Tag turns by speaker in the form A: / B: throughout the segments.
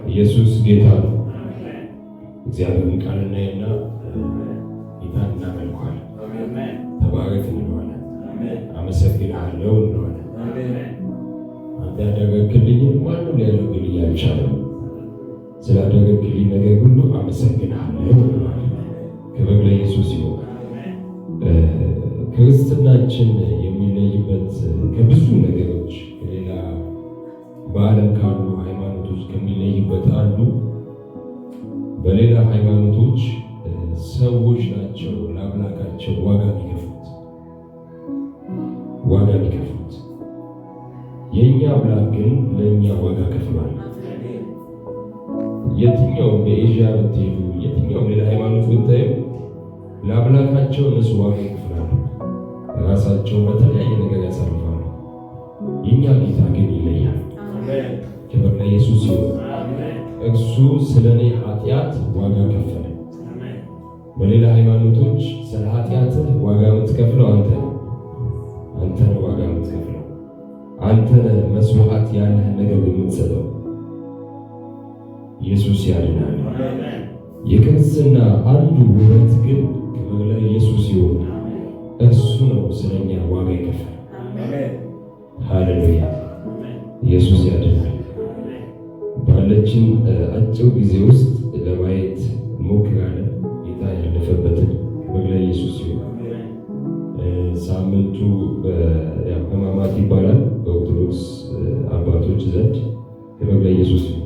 A: ኢየሱስ ጌታ ነው። እግዚአብሔርን ቃል እናይና ጌታን እናመልከዋለን። ተባረክ እንለዋለን። አመሰግንሃለሁ እንለዋለን። አንተ ያደረግልኝን ማንም ሊያደርግልኝ አልቻለም። ስላደረግልኝ ነገር ሁሉ አመሰግንሃለሁ እንለዋለን። ክብር ለኢየሱስ ይሁን። ክርስትናችን የሚለይበት ከብዙ ነገሮች ከሌላ በዓለም ካሉ ሃይማኖቶች ከሚለይበት አንዱ በሌላ ሃይማኖቶች ሰዎች ናቸው ለአምላካቸው ዋጋ የሚከፍሉት። የእኛ አምላክ ግን ለእኛ ዋጋ ከፍሏል። የትኛውም በኤዥያ ብትሄዱ፣ የትኛውም ሌላ ሃይማኖት ብታዩ ለአምላካቸው እነሱ ዋጋ ይከፍላሉ። ራሳቸው በተለያየ ነገር ያሳልፋሉ። የእኛ ጌታ ግን ይለያል። ክብር ለኢየሱስ ይሁን። እርሱ ስለ እኔ ኃጢአት ዋጋ ከፈለ። በሌላ ሃይማኖቶች ስለ ኃጢአትህ ዋጋ የምትከፍለው አንተ ነህ ዋጋ የምትከፍለው። አንተ ነህ መስዋዕት ያለህን ነገር የምትሰጠው። ኢየሱስ ያድናል። የክርስትና አንዱ ውበት ግን ክብር ለኢየሱስ ይሁን፣ እርሱ ነው ስለኛ ዋጋ ይከፍላል። ሃሌሉያ! ኢየሱስ ያድናል። ባለችን አጭር ጊዜ ውስጥ ለማየት እንሞክራለን ጌታ ያለፈበትን። ክብር ለኢየሱስ ይሁን። ሳምንቱ ሕማማት ይባላል በኦርቶዶክስ አባቶች ዘንድ። ክብር ለኢየሱስ ይሁን።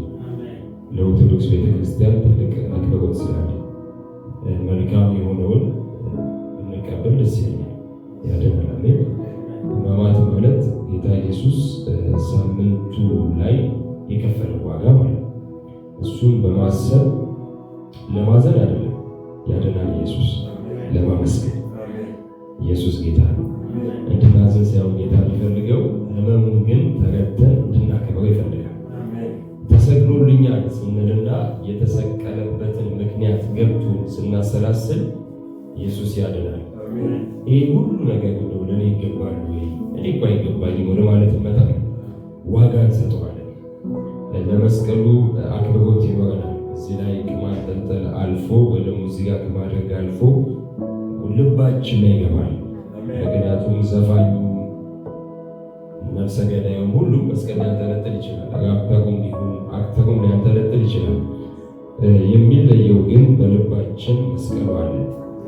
A: ለኦርቶዶክስ ቤተክርስቲያን ትልቅ አክብሮት ስላለ መልካም የሆነውን እንቀበል ደስ ይለኛል። ያደናል። ሕማማት ማለት ጌታ ኢየሱስ ሳምንቱ ላይ የከፈለው ዋጋ ማለት ነው። እሱን በማሰብ ለማዘን አይደለም። ያደናል ኢየሱስ ለማመስገን። ኢየሱስ ጌታ ነው። እንድናዘን ሳይሆን ጌታ የሚፈልገው ሕመሙን ግን ተረድተን እንድናከብረው ይፈልጋል። ተሰቅሎልኛል ስንልና የተሰቀለበትን ምክንያት ገብቶን ስናሰላስል ኢየሱስ ያድናል። ይህ ሁሉ ነገር እንደው ለእኔ ይገባል ወይ እኔ እኮ አይገባኝም ወደ ማለት እንመጣል። ዋጋ እንሰጠዋለን። ለመስቀሉ አክብሮት ይኖረናል። እዚህ ላይ ከማንጠልጠል አልፎ ወደ ሙዚቃ ከማድረግ አልፎ ልባችን ላይ ይገባል። ምክንያቱም ዘፋኙ ነፍሰ ገዳዩም ሁሉም መስቀል ሊያንጠለጥል ይችላል። ራፐሩም ቢሆን አክተሩም ሊያንጠለጥል ይችላል። የሚለየው ግን በልባችን መስቀሉ አለ።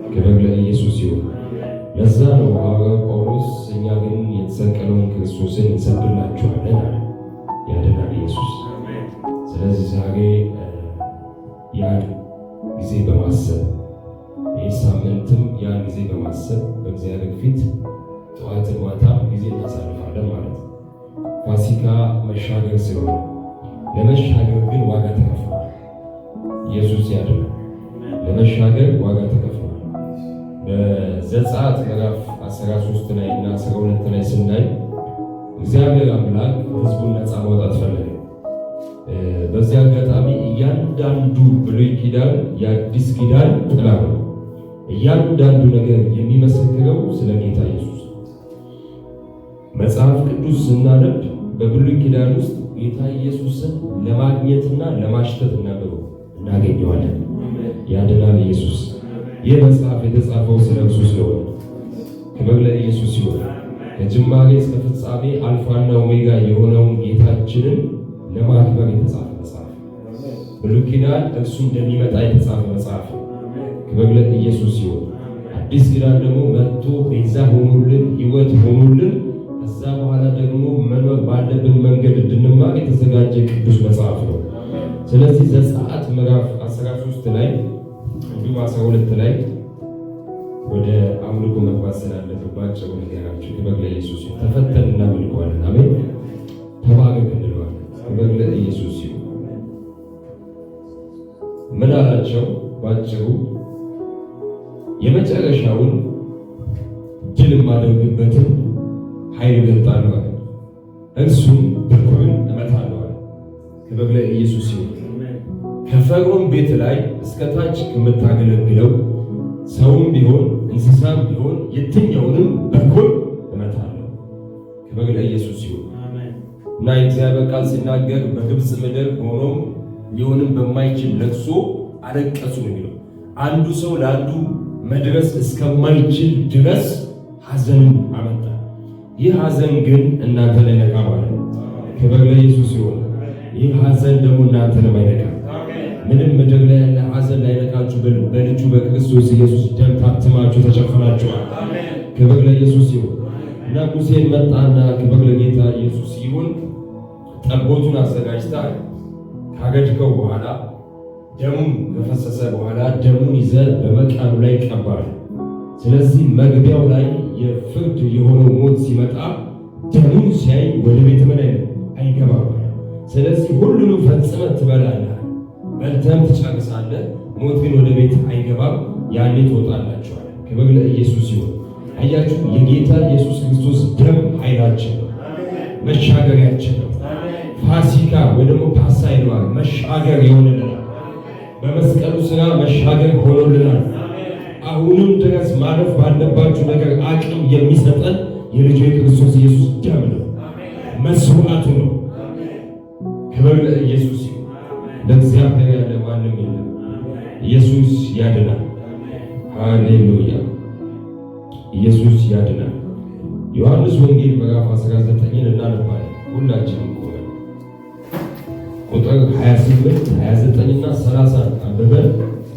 A: ክብር ለኢየሱስ ይሁን። ለዛ ነው ሐዋርያው ጳውሎስ እኛ ግን የተሰቀለውን ክርስቶስን እንሰብክላችኋለን አለ። ያድናል ኢየሱስ። ስለዚህ ዛሬ ያን ጊዜ በማሰብ ይህ ሳምንትም ያን ጊዜ በማሰብ በእግዚአብሔር ፊት ጠዋትን ማታም ጊዜ እናሳልፋለን ማለት ነው። ፋሲካ መሻገር ሲሆን ለመሻገር ግን ዋጋ ተከፍሏል። ኢየሱስ ያድናል። ለመሻገር ዋጋ ተከፍሏል። በዘጸአት ምዕራፍ 13 ላይ እና 12 ላይ ስናይ እግዚአብሔር አምላክ ሕዝቡን ነፃ ማውጣት ፈለገ። በዚህ አጋጣሚ እያንዳንዱ ብሉይ ኪዳን የአዲስ ኪዳን ጥላ ነው። እያንዳንዱ ነገር የሚመሰክረው ስለ ጌታ ኢየሱስ። መጽሐፍ ቅዱስ ስናነብ በብሉይ ኪዳን ውስጥ ጌታ ኢየሱስን ለማግኘትና ለማሽተት እናገኘዋለን። ያድናል ኢየሱስ። ይህ መጽሐፍ የተጻፈው ስለ እርሱ ስለሆነ ክብር ለኢየሱስ ይሁን። ከጅማሬ እስከ ፍጻሜ አልፋና ኦሜጋ የሆነውን ጌታችንን ለማክበር የተጻፈ መጽሐፍ። ብሉይ ኪዳን እርሱ እንደሚመጣ የተጻፈ መጽሐፍ። ክብር ለኢየሱስ ይሁን። አዲስ ኪዳን ደግሞ መጥቶ ቤዛ ሆኖልን ሕይወት ሆኖልን ከዛ በኋላ ደግሞ መኖር ባለብን መንገድ እንድንማር የተዘጋጀ ቅዱስ መጽሐፍ ነው። ስለዚህ ዘጸአት ምዕራፍ 13 ላይ እንዲሁም 12 ላይ ወደ አምልኮ መግባት ስላለባቸው ነገራቸው። ክብር ለኢየሱስ ይሁን። ተፈተን እናመልከዋለን። አሜን። ተባረክ እንለዋለን። ክብር ለኢየሱስ ይሁን። ምን አላቸው? ባጭሩ የመጨረሻውን ድል የማደርግበትን ኃይል እገልጣለሁ አለ። እርሱም በኩርን እመታለሁ አለ። ክብር ለኢየሱስ ይሁን። ከፈርዖን ቤት ላይ እስከ ታች ከምታገለግለው ሰውም ቢሆን እንስሳም ቢሆን የትኛውንም በኩር እመታለሁ። ክብር ለኢየሱስ ይሁን። እና የእግዚአብሔር ቃል ሲናገር በግብፅ ምድር ሆኖም ሊሆንም በማይችል ለቅሶ አለቀሱ ነው የሚለው። አንዱ ሰው ለአንዱ መድረስ እስከማይችል ድረስ ሐዘንን አመጣ። ይህ ሐዘን ግን እናንተ ላይ ነቃ ማለት ነው። ክብር ለኢየሱስ ይሁን። ይህ ሐዘን ደግሞ እናንተ ላይ አይነቃ። ምንም ምድር ላይ ያለ ሐዘን ላይነቃችሁ በልጁ በክርስቶስ ኢየሱስ ደም ታትማችሁ ተሸፍናችኋል። ክብር ለኢየሱስ ይሁን እና ሙሴን መጣና ክብር ለጌታ ኢየሱስ ይሁን። ጠቦቱን አዘጋጅታ ካገድከው በኋላ ደሙን ከፈሰሰ በኋላ ደሙን ይዘህ በመቃኑ ላይ ቀባል። ስለዚህ መግቢያው ላይ የፍርድ የሆነው ሞት ሲመጣ ደሙን ሲያይ ወደ ቤት ምን አይገባም። ስለዚህ ሁሉንም ፈጽመህ ትበላለህ፣ በልተህም ትጨርሳለህ። ሞት ግን ወደ ቤት አይገባም። ያኔ ትወጣላችኋል። ክብር ለኢየሱስ ይሁን። አያችሁ፣ የጌታ ኢየሱስ ክርስቶስ ደም ኃይላችን ነው፣ መሻገሪያችን ነው። ፋሲካ ወይ ደግሞ ፓሳይዋ መሻገር ይሆንልናል። በመስቀሉ ሥራ መሻገር ሆኖልናል። አሁንም ድረስ ማለፍ ባለባችሁ ነገር አቅም የሚሰጠን የልጁ የክርስቶስ ኢየሱስ ደም ነው፣ መስዋዕቱ ነው። ክብር ለኢየሱስ ይሁን። ለእግዚአብሔር ያለ ማንም የለም። ኢየሱስ ያድናል። ሃሌሉያ! ኢየሱስ ያድናል። ዮሐንስ ወንጌል ምዕራፍ 19 እናነባለን። ሁላችንም ቁጥር 28፣ 29 እና 30 አንብበን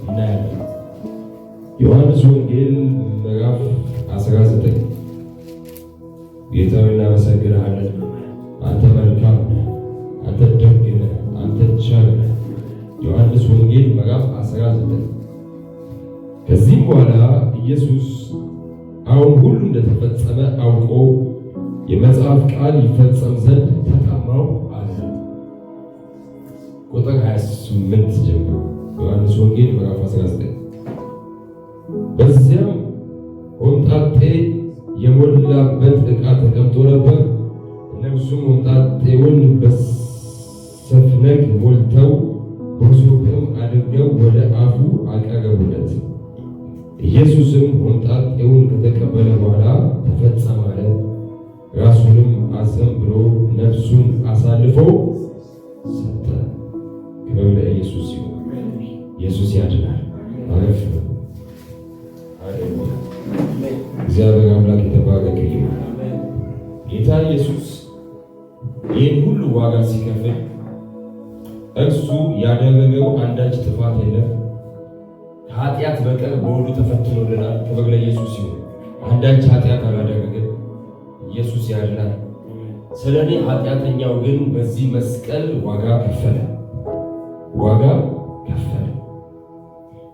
A: እናያለን። ዮሐንስ ወንጌል ምዕራፍ 19 ጌታዬ እናመሰግንሃለን። አንተ መልካም ነህ፣ አንተ ደግ ነህ፣ አንተ ቸር ነህ። ዮሐንስ ወንጌል ምዕራፍ 19 ከዚህም በኋላ ኢየሱስ አሁን ሁሉ እንደተፈጸመ አውቆ የመጽሐፍ ቃል ይፈጸም ዘንድ ተጠማው አለ። ቁጥር 28 ጀምሮ ዮሐንስ ወንጌል ምዕራፍ 19 በዚያም ሆምጣጤ የሞላበት ዕቃ ተቀምጦ ነበር። እነርሱም ሆምጣጤውን በሰፍነግ ሞልተው በሶቅም አድርገው ወደ አፉ አቀረቡለት። ኢየሱስም ሆምጣጤውን ከተቀበለ በኋላ ተፈጸመ አለ። ራሱንም አዘንብሎ ነፍሱን አሳልፎ ሰጠ። ክብር ለኢየሱስ ይሁን። ኢየሱስ ያድናል። አረፍ እግዚአብሔር አምላክ የተባረከ ይሁን። ጌታ ኢየሱስ ይህን ሁሉ ዋጋ ሲከፍል እርሱ ያደረገው አንዳች ጥፋት የለም። ከኃጢአት በቀር በሁሉ ተፈትኖልናል። ክብር ለኢየሱስ ይሁን። አንዳች ኃጢአት አላደረገም። ኢየሱስ ያድናል። ስለ እኔ ኃጢአተኛው ግን በዚህ መስቀል ዋጋ ከፈለ። ዋጋ ከፈለ።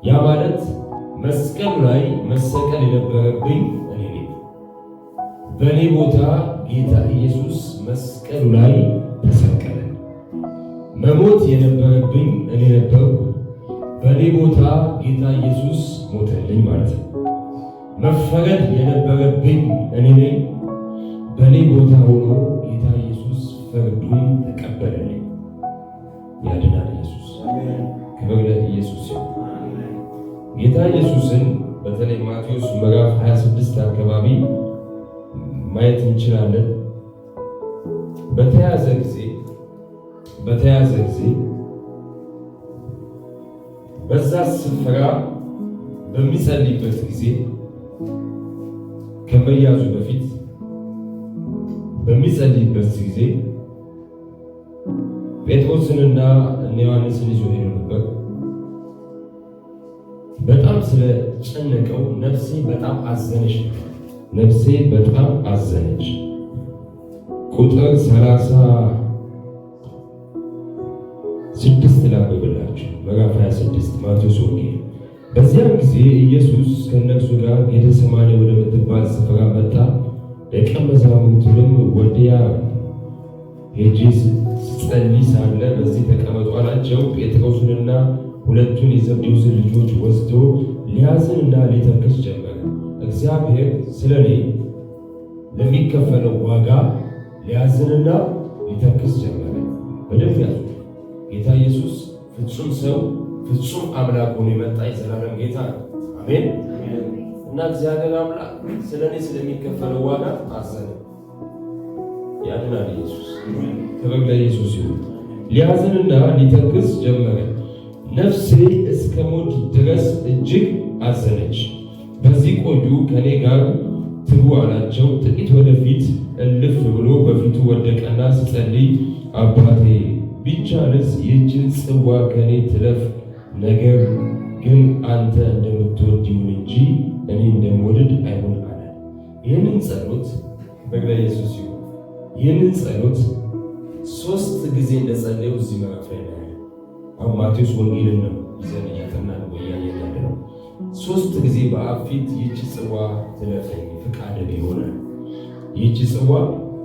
A: ያ ማለት መስቀሉ ላይ መሰቀል የነበረብኝ እኔ ነኝ። በእኔ ቦታ ጌታ ኢየሱስ መስቀሉ ላይ ተሰቀለ። መሞት የነበረብኝ እኔ ነበርኩ። በእኔ ቦታ ጌታ ኢየሱስ ሞተልኝ ማለት ነው። መፈረድ የነበረብኝ እኔ ነኝ። በእኔ ቦታ ሆኖ ጌታ ኢየሱስ ፍርዱን ተቀበለልኝ። ያድናል ኢየሱስ። ክብር ለኢየሱስ ይሁን። ጌታ ኢየሱስን በተለይ ማቴዎስ ምዕራፍ 26 አካባቢ ማየት እንችላለን። በተያዘ ጊዜ በዛ ስፍራ በሚጸልይበት ጊዜ ከመያዙ በፊት በሚጸልይበት ጊዜ ጴጥሮስንና እነ ዮሐንስን ይዞ ሄዶ ነበር። በጣም ስለጨነቀው ነፍሴ በጣም አዘነች። ቁጥር 36 ላንብብላችሁ። ምዕራፍ 26 ማቴዎስ ወንጌል። በዚያም ጊዜ ኢየሱስ ከእነርሱ ጋር ጌቴሴማኒ ወደምትባል ስፍራ መጣ። ደቀ መዛሙርቱንም ወዲያ ሄጄ ስጸልይ ሳለ በዚህ ተቀመጡ አላቸው። ጴጥሮስንና ሁለቱን የዘብዴዎስን ልጆች ወስዶ ሊያዝንና ሊተክዝ ጀመረ። እግዚአብሔር ስለ እኔ ለሚከፈለው ዋጋ ሊያዝንና ሊተክዝ ጀመረ። በደንብ ያዙ። ጌታ ኢየሱስ ፍጹም ሰው ፍጹም አምላክ ሆኖ የመጣ የዘላለም ጌታ ነው። አሜን። እና እግዚአብሔር አምላክ ስለ እኔ ስለሚከፈለው ዋጋ አዘነ። ያድናል ኢየሱስ። ክብር ለኢየሱስ ይሁን። ሊያዝንና ሊተክዝ ጀመረ። ነፍሴ እስከ ሞት ድረስ እጅግ አዘነች። በዚህ ቆዩ፣ ከኔ ጋር ትጉ አላቸው። ጥቂት ወደፊት እልፍ ብሎ በፊቱ ወደቀና ሲጸልይ አባቴ ቢቻልስ ይህችን ጽዋ ከኔ ትለፍ፣ ነገር ግን አንተ እንደምትወድ ይሁን እንጂ እኔ እንደምወድድ አይሁን አለ። ይህንን ጸሎት በግለ ኢየሱስ ይሁን። ይህንን ጸሎት 3 ጊዜ እንደጸለዩ እዚህ ምዕራፍ ላይ ነው። አሁን ማቴዎስ ወንጌልን ነው ይዘን እያጠናን ወያየን ያለነው። 3 ጊዜ በአብ ፊት ይህች ጽዋ ትለፈኝ ፈቃደ ቢሆን ይህች ጽዋ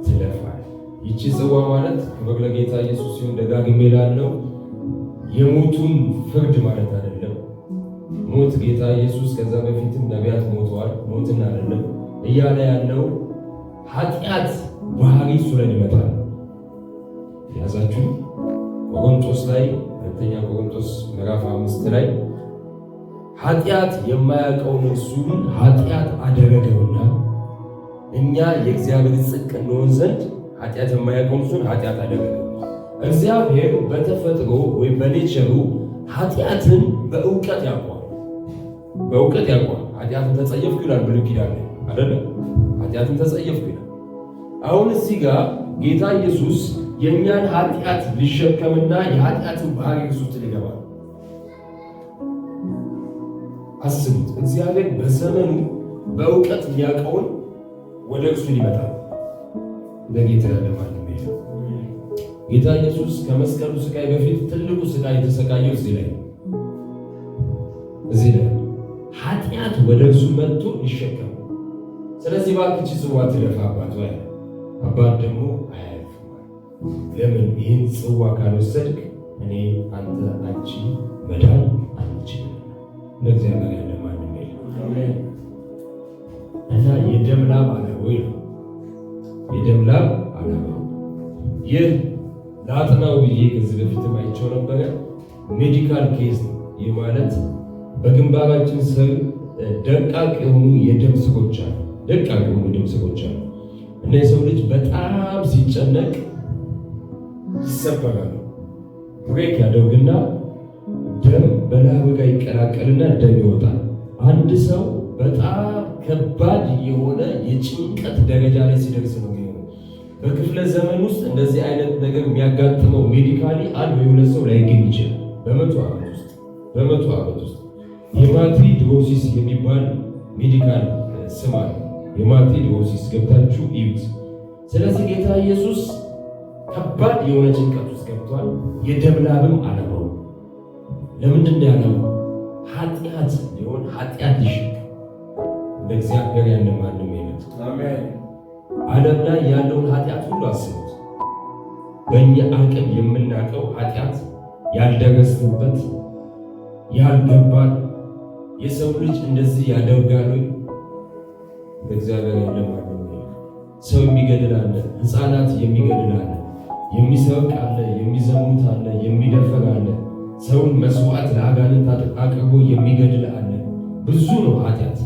A: ትለፋል። ይህች ጽዋ ማለት በግለ ጌታ ኢየሱስ ሲሆን ደጋግሜ እላለሁ የሞቱን ፍርድ ማለት አይደለም። ሞት ጌታ ኢየሱስ ከዛ በፊትም ነቢያት ሞተዋል። ሞትን አይደለም እያለ ያለው ኃጢአት ባህሪ እሱ ላይ ይመጣል። ያዛችሁ ቆሮንቶስ ላይ ሁለተኛ ቆሮንቶስ ምዕራፍ 5 ላይ ኃጢአት የማያውቀውን እርሱን ኃጢአት አደረገውና እኛ የእግዚአብሔር ጽድቅ እንሆን ዘንድ ኃጢአት የማያውቀውን እርሱን ኃጢአት አደረገው። እግዚአብሔር በተፈጥሮ ወይ በኔቸሩ ኃጢአትን በእውቀት ያውቋል። በእውቀት ያውቋል። ኃጢአትን ተጸየፍኩ ይላል ብሉይ ኪዳን አይደለ? ኃጢአትን ተጸየፍኩ ይላል። አሁን እዚህ ጋር ጌታ ኢየሱስ የእኛን ኃጢአት ሊሸከምና የኃጢአትን ባህሪ ውስጥ ሊገባ አስቡት። እግዚአብሔር በዘመኑ በእውቀት ሊያውቀውን ወደ እርሱ ሊመጣ ለጌታ ያለማንም ነው። ጌታ ኢየሱስ ከመስቀሉ ስቃይ በፊት ትልቁ ስቃይ የተሰቃየው እዚህ ላይ ኃጢአት ወደ እርሱ መጥቶ ሊሸከም። ስለዚህ እባክህ ጽዋ ትለፍ አባት ወይ አባት ደግሞ አያልፍም። ለምን ይህን ጽዋ ካልወሰድክ እኔ አንተ አንቺ መዳን አንችልም። ለእግዚአብሔር ያለ ማንም የለም እና የደም ላብ አለው የደም ላብ አለው። ይህ ለአጥናው ብዬ ከዚህ በፊትም አይቼው ነበረ። ሜዲካል ኬዝ ነው። ይህ ማለት በግንባራችን ስር ደቃቅ የሆኑ የደም ስሮች አሉ። ደቃቅ የሆኑ ደም ስሮች አሉ እና የሰው ልጅ በጣም ሲጨነቅ ይሰበራሉ። ብሬክ ያደርግና ደም በላብ ጋር ይቀላቀልና ደም ይወጣል። አንድ ሰው በጣም ከባድ የሆነ የጭንቀት ደረጃ ላይ ሲደርስ ነው የሚሆነው። በክፍለ ዘመን ውስጥ እንደዚህ አይነት ነገር የሚያጋጥመው ሜዲካሊ አንድ ወይ ሁለት ሰው ላይገኝ ይችላል። በመቶ ዓመት ውስጥ ሄማቲዲሮሲስ የሚባል ሜዲካል ስም አለ። ሄማቲዲሮሲስ ገብታችሁ እዩት። ስለዚህ ጌታ ኢየሱስ ከባድ የሆነ ጭንቀት ውስጥ ገብቷል። የደም ላብም አለመው። ለምንድን ነው ያለው? ኃጢአት ሊሆን ኃጢአት ሊሸከም። ለእግዚአብሔር ያለ ማንም የለም። አሜን። ዓለም ላይ ያለውን ኃጢአት ሁሉ አስቡት። በእኛ አቅም የምናውቀው ኃጢአት ያልደረስንበት ያልገባን የሰው ልጅ እንደዚህ ያደርጋሉ። በእግዚአብሔር ያለ ማንም የለም። ሰው የሚገድል አለ፣ ሕፃናት የሚገድል አለ፣ የሚሰርቅ አለ፣ የሚዘሙት አለ፣ የሚደፍር አለ፣ ሰውን መስዋዕት ለአጋንንት አቅርቦ የሚገድል አለ። ብዙ ነው ኃጢአት፣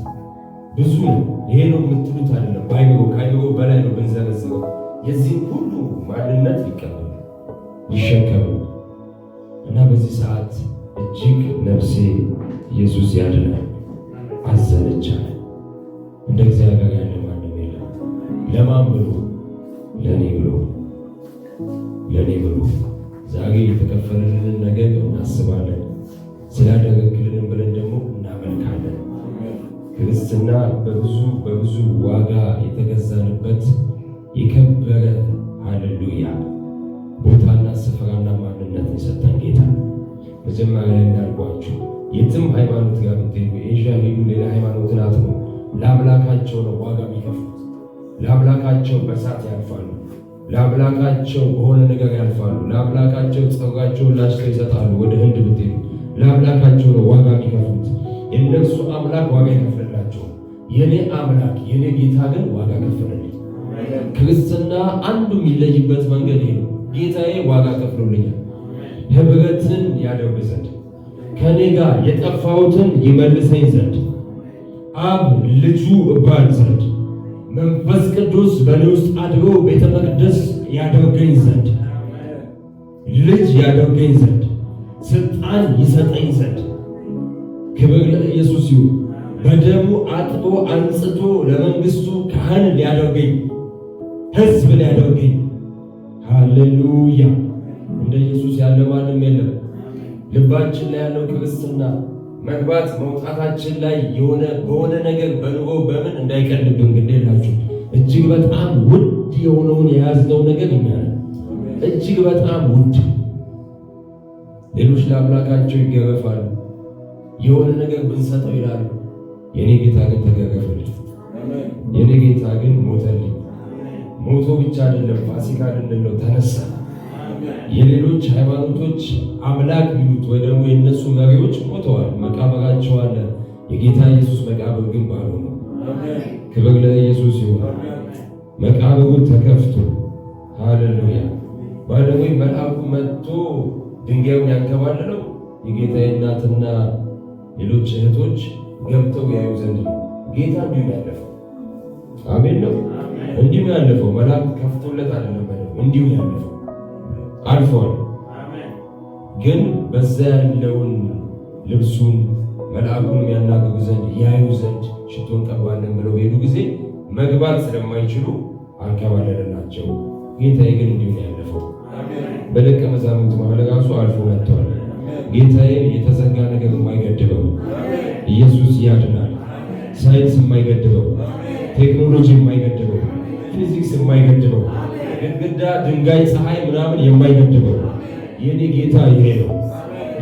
A: ብዙ ነው። ይሄ ነው የምትሉት አይደለም። ባይኖ ካይኖ በላይ ነው ብንዘረዝረው። የዚህ ሁሉ ማንነት ሊቀበሉ ሊሸከሙ እና በዚህ ሰዓት እጅግ ነፍሴ ኢየሱስ ያድናል አዘነች አለ። እንደ እግዚአብሔር ያለ ማንም የለም። ለማን ብሎ? ለእኔ ብሎ ዛሬ የተከፈለልን ነገር እናስባለን። ስላደረግልንም ብለን ደግሞ እናመልካለን። ክርስትና በብዙ ዋጋ የተገዛንበት የከበረ ሃሌሉያ ቦታና ስፍራና ማንነት የሰጠን ጌታ። መጀመሪያ ላይ እንዳልኳችሁ የትም ሃይማኖት ጋር ብትሄዱ ኤዥያ ሄዱ፣ ሌላ ሃይማኖትን አጥኑ፣ ለአምላካቸው ነው ዋጋ የሚከፍሉት። ለአምላካቸው በሳት ያልፋሉ። ለአምላካቸው በሆነ ነገር ያልፋሉ። ለአምላካቸው ጸጉራቸውን ላጭተው ይሰጣሉ። ወደ ህንድ ብትሄዱ ለአምላካቸው ነው ዋጋ የሚከፍሉት። የእነርሱ አምላክ ዋጋ ይከፍልላቸው። የኔ አምላክ የኔ ጌታ ግን ዋጋ ከፈለልኝ። ክርስትና አንዱ የሚለይበት መንገድ ይሄ ነው። ጌታዬ ዋጋ ከፍሎልኛል። ህብረትን ያደርግ ዘንድ ከኔ ጋር የጠፋሁትን ይመልሰኝ ዘንድ አብ ልጁ እባል ዘንድ መንፈስ ቅዱስ በእኔ ውስጥ አድሮ ቤተ መቅደስ ያደርገኝ ዘንድ ልጅ ያደርገኝ ዘንድ ስልጣን ይሰጠኝ ዘንድ። ክብር ለኢየሱስ ይሁን። በደሙ አጥቦ አንጽቶ ለመንግስቱ ካህን ሊያደርገኝ፣ ሕዝብ ሊያደርገኝ። ሃሌሉያ! እንደ ኢየሱስ ያለ ማንም የለም። ልባችን ላይ ያለው ክርስትና መግባት መውጣታችን ላይ በሆነ ነገር በኑሮ በምን እንዳይቀልብን ግድ የላችሁ። እጅግ በጣም ውድ የሆነውን የያዝነው ነገር እኛ ነን። እጅግ በጣም ውድ። ሌሎች ለአምላካቸው ይገረፋሉ፣ የሆነ ነገር ብንሰጠው ይላሉ። የኔ ጌታ ግን ተገረፈልኝ። የኔ ጌታ ግን ሞተልኝ። ሞቶ ብቻ አይደለም ፋሲካ ልንለው ተነሳ። የሌሎች ሃይማኖቶች አምላክ ቢሉት ወይ ደግሞ የነሱ መሪዎች ሞተዋል፣ መቃብራቸው አለ። የጌታ ኢየሱስ መቃብር ግን ባዶ ነው። ክብር ለኢየሱስ ይሁን። መቃብሩ ተከፍቶ ሃሌሉያ። ባለሙይ መልአኩ መጥቶ ድንጋዩን ያንከባለለው የጌታዬ እናትና ሌሎች እህቶች ገብተው ያዩ ዘንድ ነው። ጌታ እንዲሁ ያለፈው አሜን ነው። እንዲሁ ያለፈው መልአክ ከፍቶለት አይደለም፣ እንዲሁ ያለፈው አልፏል። ግን በዛ ያለውን ልብሱን መልአኩን የሚያናግሩ ዘንድ ያዩ ዘንድ ሽቶን ቀባለን ብለው በሄዱ ጊዜ መግባት ስለማይችሉ አንከባለለላቸው። ጌታዬ ግን እንዲሁ ያለፈው በደቀ መዛሙርት መሃል ራሱ አልፎ መጥቷል። ጌታዬ የተዘጋ ነገር የማይገድበው ኢየሱስ ያድናል። ሳይንስ የማይገድበው፣ ቴክኖሎጂ የማይገድበው፣ ፊዚክስ የማይገድበው፣ ግድግዳ፣ ድንጋይ፣ ፀሐይ ምናምን የማይገድበው የኔ ጌታ ይሄ ነው።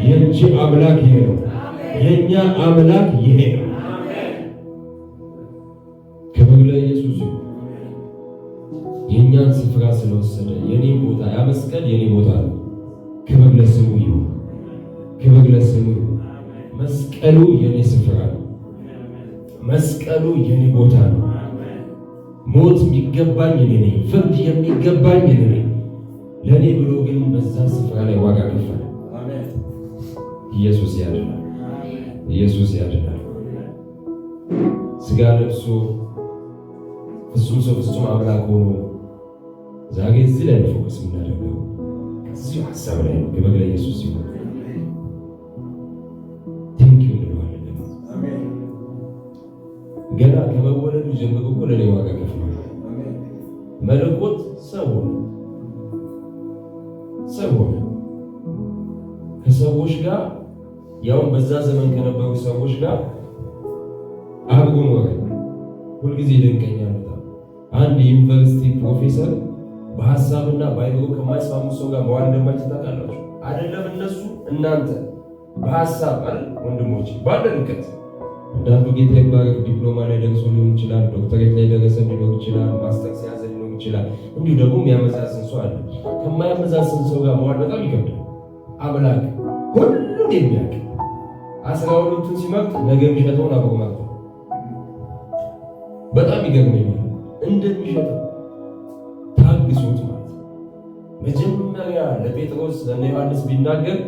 A: የእንጂ አምላክ ይሄ ነው። የኛ አምላክ ይሄ ነው። ክብር ለኢየሱስ ይሁን። የኛን ስፍራ ስለወሰደ የኔን ቦታ ያ መስቀል የኔ ቦታ ነው። ክብር ለስሙ ይሁን። ክብር ለስሙ ይሁን። መስቀሉ የኔ ስፍራ ነው። መስቀሉ የኔ ቦታ ነው። ሞት የሚገባኝ እኔ ነኝ። ፍርድ የሚገባኝ እኔ ነኝ። ለእኔ ብሎ ግን በዛ ስፍራ ላይ ዋጋ ከፈለ። ኢየሱስ ያድናል። ኢየሱስ ያድናል። ሥጋ ለብሶ ፍጹም ሰው ፍጹም አምላክ ሆኖ ዛሬ እዚህ ላይ ፎከስ የምናደርገው ከዚህ ሀሳብ ላይ ነው። ክብር ለኢየሱስ ይሁን። ቴንኪው እንለዋለን። ገና ከመወለዱ ጀምሮ እኮ ለኔ ዋጋ ከፍሏል። መለኮት ሰው ሆነ። ከሰዎች ጋር ያው በዛ ዘመን ከነበሩ ሰዎች ጋር አብሮ ኖረ። ሁልጊዜ ይደንቀኛል በጣም አንድ ዩኒቨርሲቲ ፕሮፌሰር በሐሳብና በአይምሮ ከማይስማሙ ሰው ጋር መዋል እንደማይችል ታውቃላችሁ አይደለም? እነሱ እናንተ በሐሳብ አይደል ወንድሞች ባለንከት አንዳንዱ ጌታ ይባረክ ዲፕሎማ ላይ ደርሶ ሊሆን ይችላል፣ ዶክተሬት ላይ ደረሰ ሊሆን ይችላል፣ ማስተርስ ያዘ ሊሆን ይችላል። እንዲሁ ደግሞ የሚያመዛዝን ሰው አለ። ከማያመዛዝን ሰው ጋር መዋል በጣም ይከብዳል። አምላክ ሁሉን የሚያውቅ 12ቱን ሲመርጥ ነገ የሚሸጠውን አብሮ ማለት ነው። በጣም ይገርመኛል። እንደሚሸጠው ታግሶት ማለት ነው። መጀመሪያ ለጴጥሮስ ለእነ ዮሐንስ ቢናገር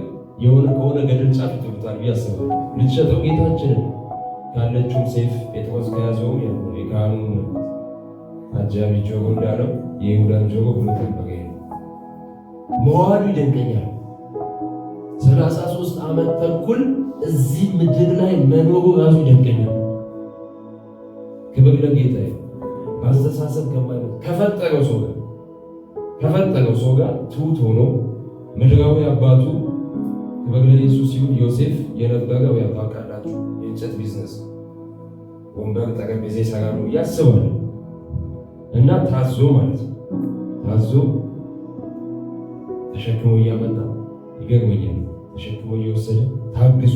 A: ከሆነ ገደል ጫፍ ይጥሉታል ብዬ አስባለሁ። ልትሸጠው ጌታችንን ካለችውም ሴፍ ጴጥሮስ ከያዘው የካህኑን አጃቢ ጆሮ እንዳለው የይሁዳን ጆሮ ብሎ ተበገ መዋሉ ይደንቀኛል። 33 ዓመት ተኩል እዚህ ምድር ላይ መኖሩ ራሱ ይደንቀኛል። ክብር ለጌታ። በአስተሳሰብ ከፈጠረው ሰው ጋር ትሁት ሆኖ ምድራዊ አባቱ ክብር ለኢየሱስ ይሁን ዮሴፍ የነበረው ያውቃላችሁ የእንጨት ቢዝነስ ወንበር ጠረጴዛ ይሰራሉ ያስባሉ። እና ታዞ ማለት ነው ታዞ ተሸክሞ እያመጣ ይገርመኛል። ተሸክሞ እየወሰደ ታግሶ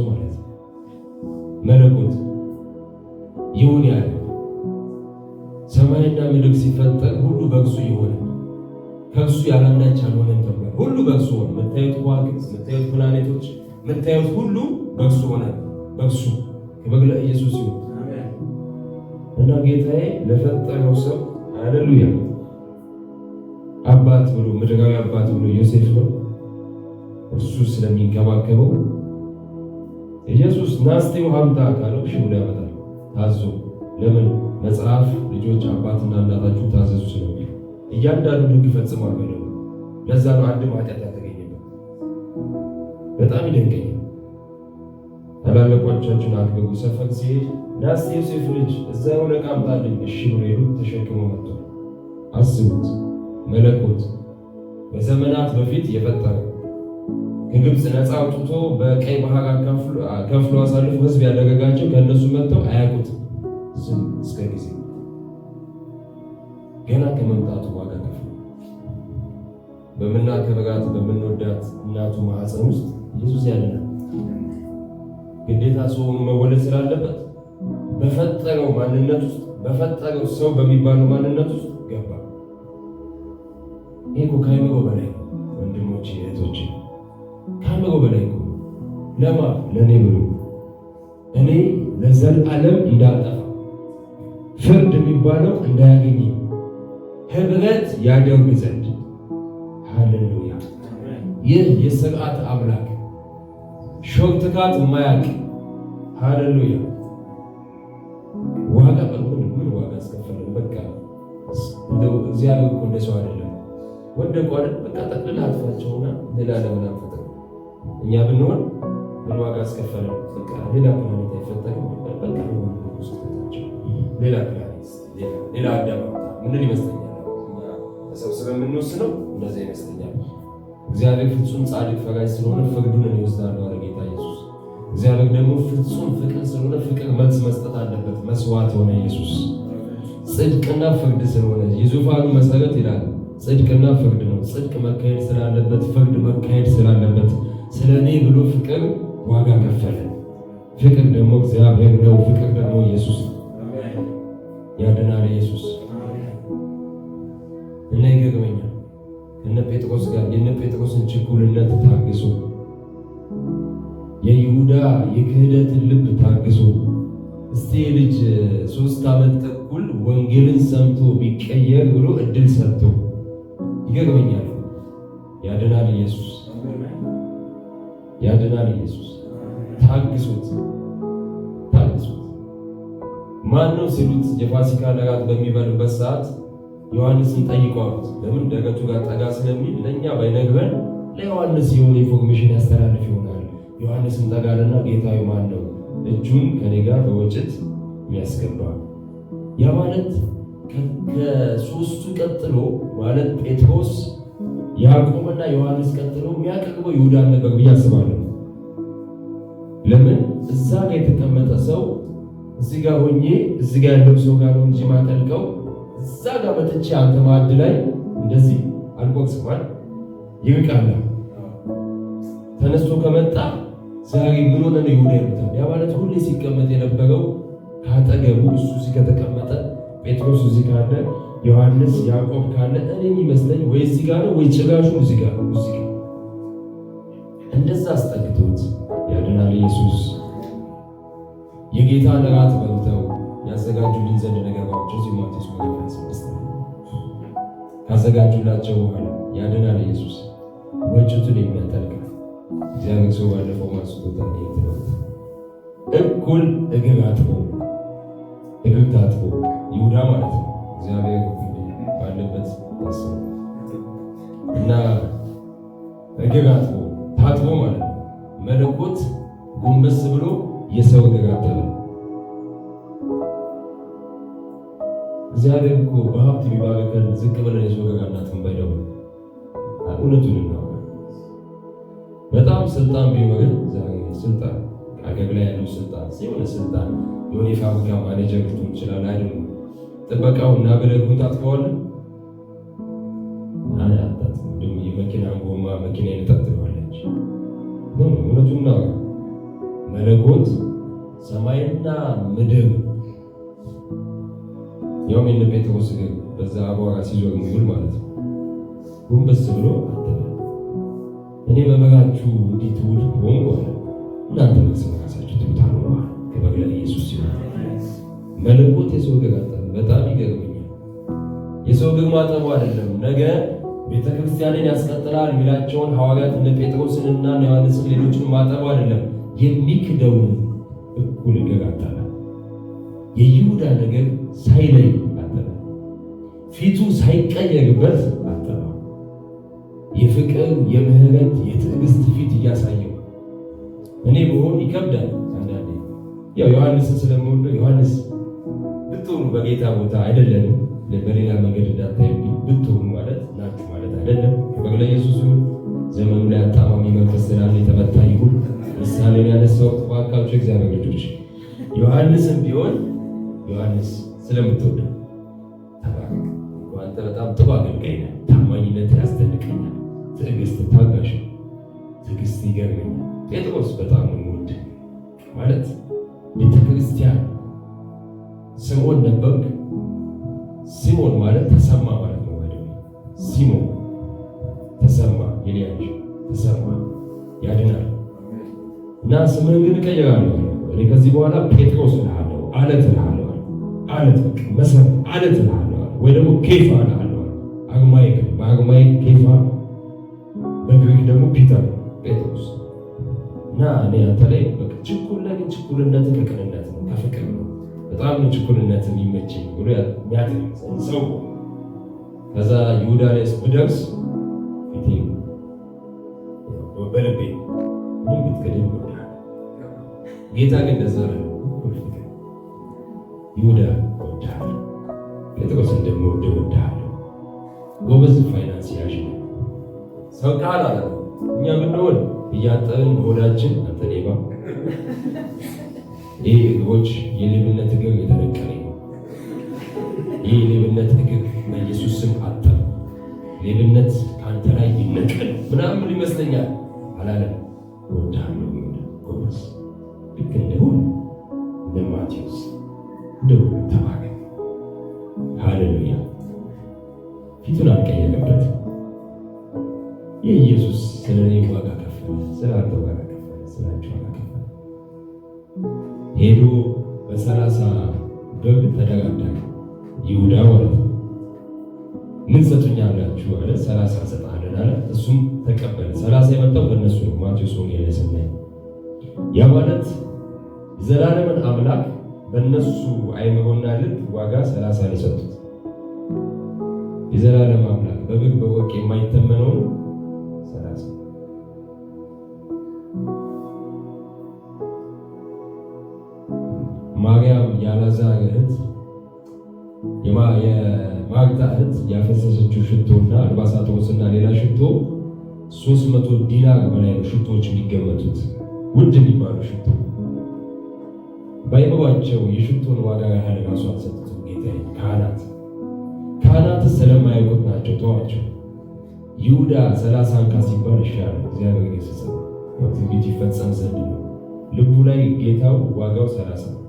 A: ማለት ነው። መለኮት ይሁን ያለ ሰማይና ምድር ሲፈጠር ሁሉ በእርሱ ይሆነ ከእርሱ ያላንዳች አልሆነም ተብሏል። ሁሉ በእርሱ ሆነ። የምታዩት ከዋክብት፣ የምታዩት ፕላኔቶች፣ የምታዩት ሁሉ በእርሱ ሆነ። በእርሱ ክብር ለኢየሱስ ይሁን እና ጌታዬ ለፈጠረው ሰው ሃሌሉያ አባት ብሎ ምድራዊ አባት ብሎ ዮሴፍ ነው። እሱ ስለሚንከባከበው ኢየሱስ ናስቴው ሀምታ ካለው እሺ ብሎ ያመጣል ታዞ። ለምን መጽሐፍ ልጆች አባትና እናታችሁ ታዘዙ ስለሚል እያንዳንዱ ሕግ ፈጽሟል። ለዛ ነው አንድም ኃጢአት ያልተገኘበት። በጣም ይደንቀኛል። ታላላቆቻችን አክብሩ። ሰፈር ሲሄድ ናስ ዮሴፍ ልጅ እዛ የሆነ ዕቃ አምጣልኝ፣ እሺ ብሎ ሄዱ። ተሸክሞ መጥቷል። አስቡት፣ መለኮት በዘመናት በፊት የፈጠረው ከግብፅ ነፃ አውጥቶ በቀይ ባህር ከፍሎ አሳልፎ ሕዝብ ያደረጋቸው ከእነሱ መጥተው አያውቁትም። ዝም እስከ ጊዜ ገና ከመምጣቱ ዋጋ ከፍሎ በምናከብራት በምንወዳት እናቱ ማህፀን ውስጥ ኢየሱስ ያለናል። ግዴታ ሰው ሆኖ መወለድ ስላለበት በፈጠረው ማንነት ውስጥ በፈጠረው ሰው በሚባለው ማንነት ውስጥ ገባ። ይሄ እኮ ከአእምሮ በላይ ነው ወንድሞቼ እህቶቼ፣ ከአእምሮ በላይ ነው። ለማ ለእኔ ብሎ እኔ ለዘላለም እንዳልጠፋ ፍርድ የሚባለው እንዳያገኝ ህብረት ያደርግ ዘንድ። ሃሌሉያ! ይህ የሥርዓት አምላክ ሾርትካት የማያውቅ ሃሌሉያ! ዋጋ ምን ዋጋ አስከፈለን? በቃ እንደው እግዚአብሔር እኮ እንደ ሰው አይደለም። ወደቁ አይደል? በቃ ጠቅልላ አጥፋቸውና ሌላ ለምን አንፈጥር? እኛ ብንሆን ምን ዋጋ አስከፈለን? በቃ ሌላ ፕላኔት አይፈጠርም። በቃ ሌላ ፕላኔት ሌላ አዳም ምን ይመስለኛል? ተሰብስበን የምንወስነው እንደዚህ ይመስለኛል። እግዚአብሔር ፍጹም ጻድቅ ፈራጅ ስለሆነ ፍርዱን ይወስዳል አለ ጌታ ኢየሱስ። እግዚአብሔር ደግሞ ፍጹም ፍቅር ስለሆነ ፍቅር መልስ መስጠት አለበት። መስዋዕት ሆነ ኢየሱስ። ጽድቅና ፍርድ ስለሆነ የዙፋኑ መሰረት ይላል ጽድቅና ፍርድ ነው። ጽድቅ መካሄድ ስላለበት ፍርድ መካሄድ ስላለበት ስለ እኔ ብሎ ፍቅር ዋጋ ከፈለ። ፍቅር ደግሞ እግዚአብሔር ነው። ፍቅር ደግሞ ኢየሱስ ያድናል። ኢየሱስ እና ይገርመኛል እነ ጴጥሮስ ጋር የነ ጴጥሮስን ችኩልነት ታግሶ የይሁዳ የክህደትን ልብ ታግሶ እስቲ ልጅ 3 ዓመት ተኩል ወንጌልን ሰምቶ ቢቀየር ብሎ እድል ሰጥቶ ይገርመኛል። ያድናል ኢየሱስ ያድናል ኢየሱስ። ታግሶት ማን ነው ሲሉት የፋሲካ እራት በሚበሉበት ሰዓት ዮሐንስን ጠይቀዋት። ለምን ደረቱ ጋር ጠጋ ስለሚል ለእኛ ባይነግረን ለዮሐንስ የሆነ ኢንፎርሜሽን ያስተላልፍ ይሆናል። ዮሐንስን ጠጋልና ጌታዬ ማን ነው እጁን ከኔ ጋር በወጭት የሚያስገባ? ያ ማለት ከሶስቱ ቀጥሎ ማለት ጴጥሮስ፣ ያዕቆብና ዮሐንስ ቀጥሎ የሚያቀርበው ይሁዳን ነበር ብዬ አስባለሁ። ለምን እዛ ጋር የተቀመጠ ሰው እዚህ ጋር ሆኜ እዚህ ጋር ያለው ሰው ጋር ነው እንጂ ማጠልቀው እዛ ጋር መጥቼ አንተ ማዕድ ላይ እንደዚህ አልቆቅስም ይርቃል። ተነስቶ ከመጣ ዛሬ ምን ሆነ ነው ይሁዳ ይሉታል። ያ ማለት ሁሌ ሲቀመጥ የነበረው ካጠገቡ እሱ እዚህ ከተቀመጠ ጴጥሮስ እዚህ ካለ ዮሐንስ ያዕቆብ ካለ እኔ የሚመስለኝ ወይ እዚህ ጋር ነው ወይ ጭራሹ እዚህ ጋር እንደዛ አስጠግቶት ያድናል ኢየሱስ። የጌታን እራት በልተው ያዘጋጁልን ዘንድ ነገራቸው እዚህ ማቴዎስ 26 ካዘጋጁላቸው በኋላ ያድናል ኢየሱስ። ወጭቱን የሚያጠልቅ እግዚአብሔር ሰው ባለፈው ማስቆጣት ይተዋል። እኩል እግር ታጥቦ ይሁዳ ማለት ነው እግዚአብሔር ባለበት እና እግር ታጥቦ ማለት ነው መለኮት ጎንበስ ብሎ የሰው እግር አጠበ። እግዚአብሔር እኮ በሀብት ቢባርከን ዝቅ ብለን የሰው እግር አናጥብም። ባይደው እውነቱን ነው። በጣም ስልጣን ቢኖርህ ዛሬ ስልጣን አገር ላይ ያለው ስልጣን የሆነ ስልጣን የሆነ የፋብሪካ ማኔጀር ልትሆን ይችላል አይደል? ጥበቃውና ብለጉን ታጥፈዋለህ? አያታጥም። ደግሞ የመኪና ጎማ መኪና ይነጣጥለዋለች። እውነቱን ነው። መለኮት ሰማይና ምድር ያውም የነ ጴጥሮስ እግር በዛ አቧራ ሲዞር የሚውል ማለት ነው ጎንበስ ብሎ አጠበ። እኔ በበጋችሁ እንዲህ ትውል ሆንኩ አለ። እናንተ በራሳችሁ ትውታሉ ነው። ክብር ለኢየሱስ ይሁን። መለኮት የሰው እግር አጠበ። በጣም ይገርመኛል። የሰው እግር ማጠቡ አይደለም ነገ ቤተክርስቲያንን ያስቀጥላል የሚላቸውን ሐዋርያት እነ ጴጥሮስንና ዮሐንስን ሌሎችን ማጠቡ አይደለም። የሚክደውን እኩል እግር አጠበ። የይሁዳ ነገር ሳይለይ አጠበ። ፊቱ ሳይቀየርበት አጠበ። ይከብዳል አንዳንዴ። ያው ዮሐንስን ስለምወደው ዮሐንስ ብትሆኑ በጌታ ቦታ አይደለንም፣ በሌላ መንገድ እንዳታዩብኝ ብትሆኑ ማለት ናችሁ ማለት አይደለም። ክብር ለኢየሱስ ይሁን። ዘመኑ ላይ አጣማሚ መንፈስ ስላለ የተመታ ይሁን። ምሳሌን ያነሳው ተባካችሁ እግዚአብሔር ልጆች ዮሐንስም ቢሆን ዮሐንስ ስለምትወደው ተባረክ። አንተ በጣም ጥሩ አገልጋይ ነህ። ታማኝነት ያስደንቀኛል። ትዕግስት፣ ታጋሽ ትዕግስት ይገርመኛል። ጴጥሮስ በጣም ነው የምወድህ ማለት ቤተክርስቲያን ስምዖን ነበርክ። ሲሞን ማለት ተሰማ ማለት ነው። ወደ ሲሞን ተሰማ የሊያጅ ተሰማ ያድናል እና ስምህን ግን እቀይራለሁ። እኔ ከዚህ በኋላ ጴጥሮስ እልሃለሁ፣ አለት እልሃለሁ፣ አለት በቃ መሰረት አለት እልሃለሁ፣ ወይ ደግሞ ኬፋ እልሃለሁ። አርማይክ በአርማይክ ኬፋ፣ በግሪክ ደግሞ ፒተር ጴጥሮስ እና እኔ አንተ ላይ በቃ ችኩል ላይ ግን ችኩልነት ከቅንነት ነው ከፍቅር ነው። በጣም ነው ችኩልነት የሚመቸኝ ብሎ የሚያደርግ ሰው። ከዛ ይሁዳ ላይ ብደርስ ፊቴ በልቤ ምን ብትቀደም ይወዳል ጌታ ግን እንደዛ ነው። ይሁዳ ይወዳል፣ ጴጥሮስ እንደምወደው ይወዳል። ጎበዝ ፋይናንስ ያዥ ነው። ሰው ቃል አለ እኛ ብንሆን እያጠብን በሆዳችን አንተ ሌባ ይህ እግሮች የሌብነት እግር የተነቀለ ነው። ይህ የሌብነት እግር በኢየሱስ ስም አጠብ፣ ሌብነት ከአንተ ላይ ይነቀል ምናምን ይመስለኛል አላለም። እወድሃለሁ ጎበዝ፣ ልክ እንደሁሉ እንደ ማቴዎስ እንደሁሉ ተባረክ። ሃሌሉያ። ፊቱን አልቀየረበት። የኢየሱስ ስለ እኔ ዋጋ ከፈለ፣ ስለ አንተ ዋጋ ከፈለ፣ ስላንቺ ዋጋ ከፈለ። ሄዶ በ30 በግ ተደራደረ። ይሁዳ ማለት ነው። ምን ሰጡኛላችሁ አለ። 30 ሰጣለን አለ። እሱም ተቀበለ። 30 የመጣው በእነሱ ነው። ማቴዎስ ወንጌል ላይ ስናይ ያ ማለት ዘላለምን አምላክ በእነሱ አይምሮና ልብ ዋጋ 30 ነው የሰጡት። የዘላለም አምላክ በበግ በወርቅ የማይተመነውን 30 ማርያም ያላዛር እህት የማግታ እህት ያፈሰሰችው ሽቶና አልባሳቶስና ሌላ ሽቶ 300 ዲናር በላይ ነው ሽቶዎች የሚገመቱት፣ ውድ የሚባሉ ሽቶ። ባይበባቸው የሽቶን ዋጋ ያህል ራሱ አልሰጡትም። ጌታዬ ካህናት ስለማያውቁት ናቸው፣ ተዋቸው። ይሁዳ 30 አንካ ሲባል ይሻላል። እግዚአብሔር ገሰጸ፣ ትንቢት ይፈጸም ዘንድ ነው። ልቡ ላይ ጌታው ዋጋው 30 ነው።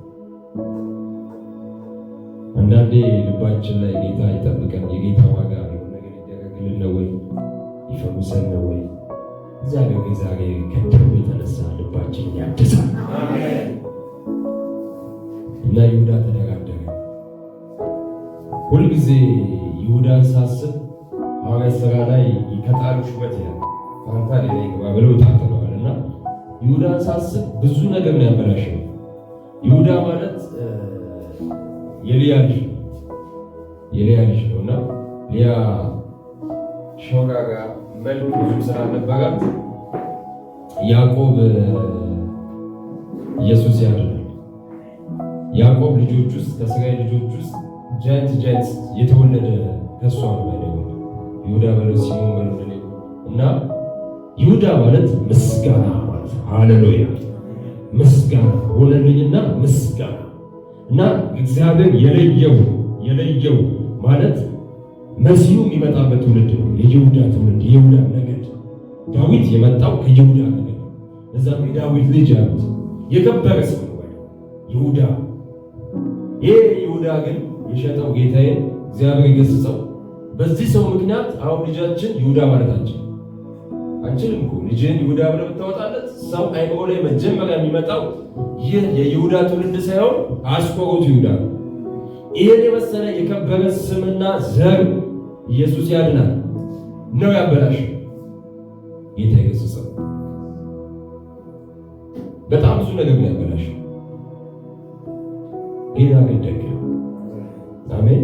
A: አንዳንዴ ልባችን ላይ ጌታ ይጠብቀን። የጌታ ዋጋ ነገር ይደረግልን ነው ወይ ይፈውሰን ነው ወይ? እግዚአብሔር ግን ዛሬ ከደሙ የተነሳ ልባችን ያድሳል። እና ይሁዳ ተደራደረ። ሁልጊዜ ይሁዳን ሳስብ ሐዋርያት ሥራ ላይ ከጣሉ ሹመት ይላል ከአንተ ሌላ ይግባ ብለው ታጥነዋል። እና ይሁዳን ሳስብ ብዙ ነገር ነው ያበላሸው። ይሁዳ ማለት የሊያ ልጅ ነው እና ሊያ ሾጋጋ መልክ ብዙ ስላልነበራት ያዕቆብ ኢየሱስ ያድናል። ያዕቆብ ልጆች ውስጥ ከእስራኤል ልጆች ውስጥ ጃይንት የተወለደ ከሷ ነው ማለት ነው። ይሁዳ በለው ሲሞን በለው እና ይሁዳ ማለት ምስጋና ማለት ሃሌሉያ፣ ምስጋና ሆነልኝና ምስጋና እና እግዚአብሔር የለየው ማለት መሲሁ የሚመጣበት ትውልድ ነው። የይሁዳ ትውልድ፣ የይሁዳ ነገድ። ዳዊት የመጣው ከይሁዳ ነገድ ነው። እዛም የዳዊት ልጅ ያሉት የከበረ ስም ነው ይሁዳ። ይህ ይሁዳ ግን የሸጠው ጌታዬን እግዚአብሔር ይገስጸው። በዚህ ሰው ምክንያት አሁን ልጃችን ይሁዳ ማለታችን አንችልም እኮ። ልጅን ይሁዳ ብለህ ብታወጣለት ሰው አይምሮ ላይ መጀመሪያ የሚመጣው ይህ የይሁዳ ትውልድ ሳይሆን አስቆሮቱ ይሁዳ ነው። ይህን የመሰለ የከበረ ስምና ዘር ኢየሱስ ያድናል ነው ያበላሽ። ጌታ ይገስጸው። በጣም ብዙ ነገር ነው ያበላሽ። ጌታ ግን ደግ ነው። አሜን።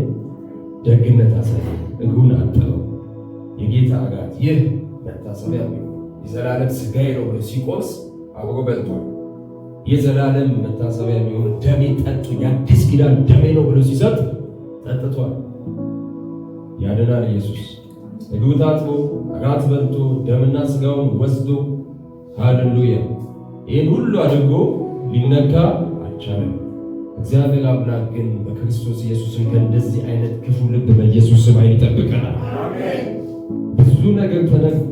A: ደግነት አሳየ፣ እግሩን አጠበው። የጌታ አጋት ይህ መታሰቢያ ነው የዘላለም ሥጋዬ ነው ብሎ ሲቆርስ አብሮ በልቷል። የዘላለም መታሰቢያ የሚሆን ደሜ ጠጡ፣ የአዲስ ኪዳን ደሜ ነው ብሎ ሲሰጥ ጠጥቷል። ያድናል ኢየሱስ። እግሩ ታጥቦ እራት በልቶ ደምና ስጋውን ወስዶ ሃሌሉያ ይህን ሁሉ አድርጎ ሊነካ አልቻለም። እግዚአብሔር አምላክ ግን በክርስቶስ ኢየሱስም ከእንደዚህ አይነት ክፉ ልብ በኢየሱስ ስም ይጠብቀናል። ብዙ ነገር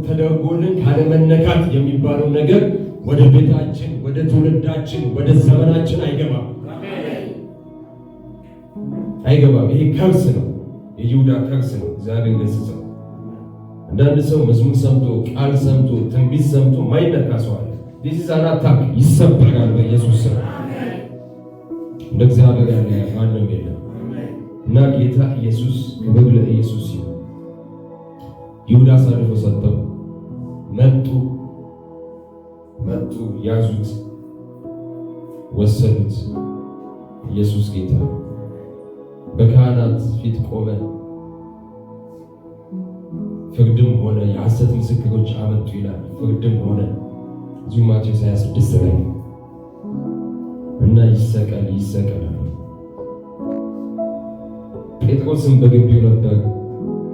A: ተደርጎልን ካለመነካት የሚባለው ነገር ወደ ቤታችን፣ ወደ ትውልዳችን፣ ወደ ዘመናችን አይገባም። ይሄ ከርስ ነው፣ የይሁዳ ከርስ ነው። እግዚአብሔር ገስጸው። አንዳንድ ሰው መዝሙር ሰምቶ ቃል ሰምቶ ትንቢት ሰምቶ ማይነካ ሰው አለ። this is an attack ይሰበራል በኢየሱስ ስም። እንደ እግዚአብሔር ያለ ማንም የለም እና ጌታ ኢየሱስ ክብር ለኢየሱስ ይሁን። ይሁዳ አሳልፎ ሰጠው። መጡ፣ ያዙት፣ ወሰዱት። ኢየሱስ ጌታ በካህናት ፊት ቆመ። ፍርድም ሆነ፣ የሐሰት ምስክሮች አመጡ ይላል። ፍርድም ሆነ እዚሁ ማቴዎስ 26 ላይ እና ይሰቀል ጴጥሮስም በግቢው ነበር።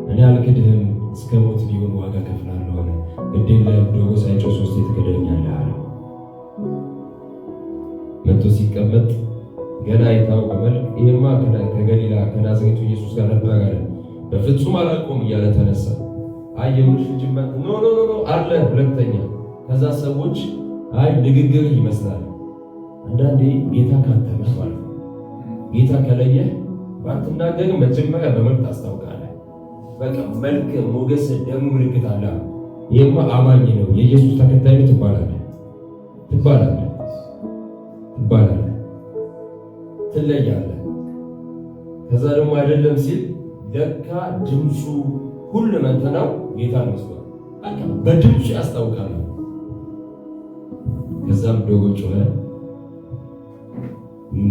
A: እኔ አልክድህም እስከ ሞት ቢሆን ዋጋ ከፍላለሁ አለ። ግድ የለም ዶሮ ሳይጮህ 3 ትክደኛለህ አለ። መጥቶ ሲቀመጥ ገና የታወቀ መልክ ይሄማ ከገሊላ ከናዝሬቱ ኢየሱስ ጋር ነበር አለ። በፍጹም አላውቀውም እያለ ተነሳ። አየሁልሽ ጅመት ኖ አለ ሁለተኛ። ከዛ ሰዎች አይ ንግግር ይመስላል። አንዳንዴ ጌታ ካተመ ማለት ነው። ጌታ ከለየ ባትናገር መጀመሪያ በመልክ ታስታውቃለህ። በቃ መልክ፣ ሞገስ፣ ደሙ ምልክት አለ። ይሄማ አማኝ ነው የኢየሱስ ተከታይ ነው ትባላለህ፣ ትለያለህ። ከዛ ደግሞ አይደለም ሲል ለካ ድምፁ ሁሉ መንተናው ጌታን መስሏል። በቃ በድምፁ ያስታውቃል። ከዛም ዶሮ ጮኸ፣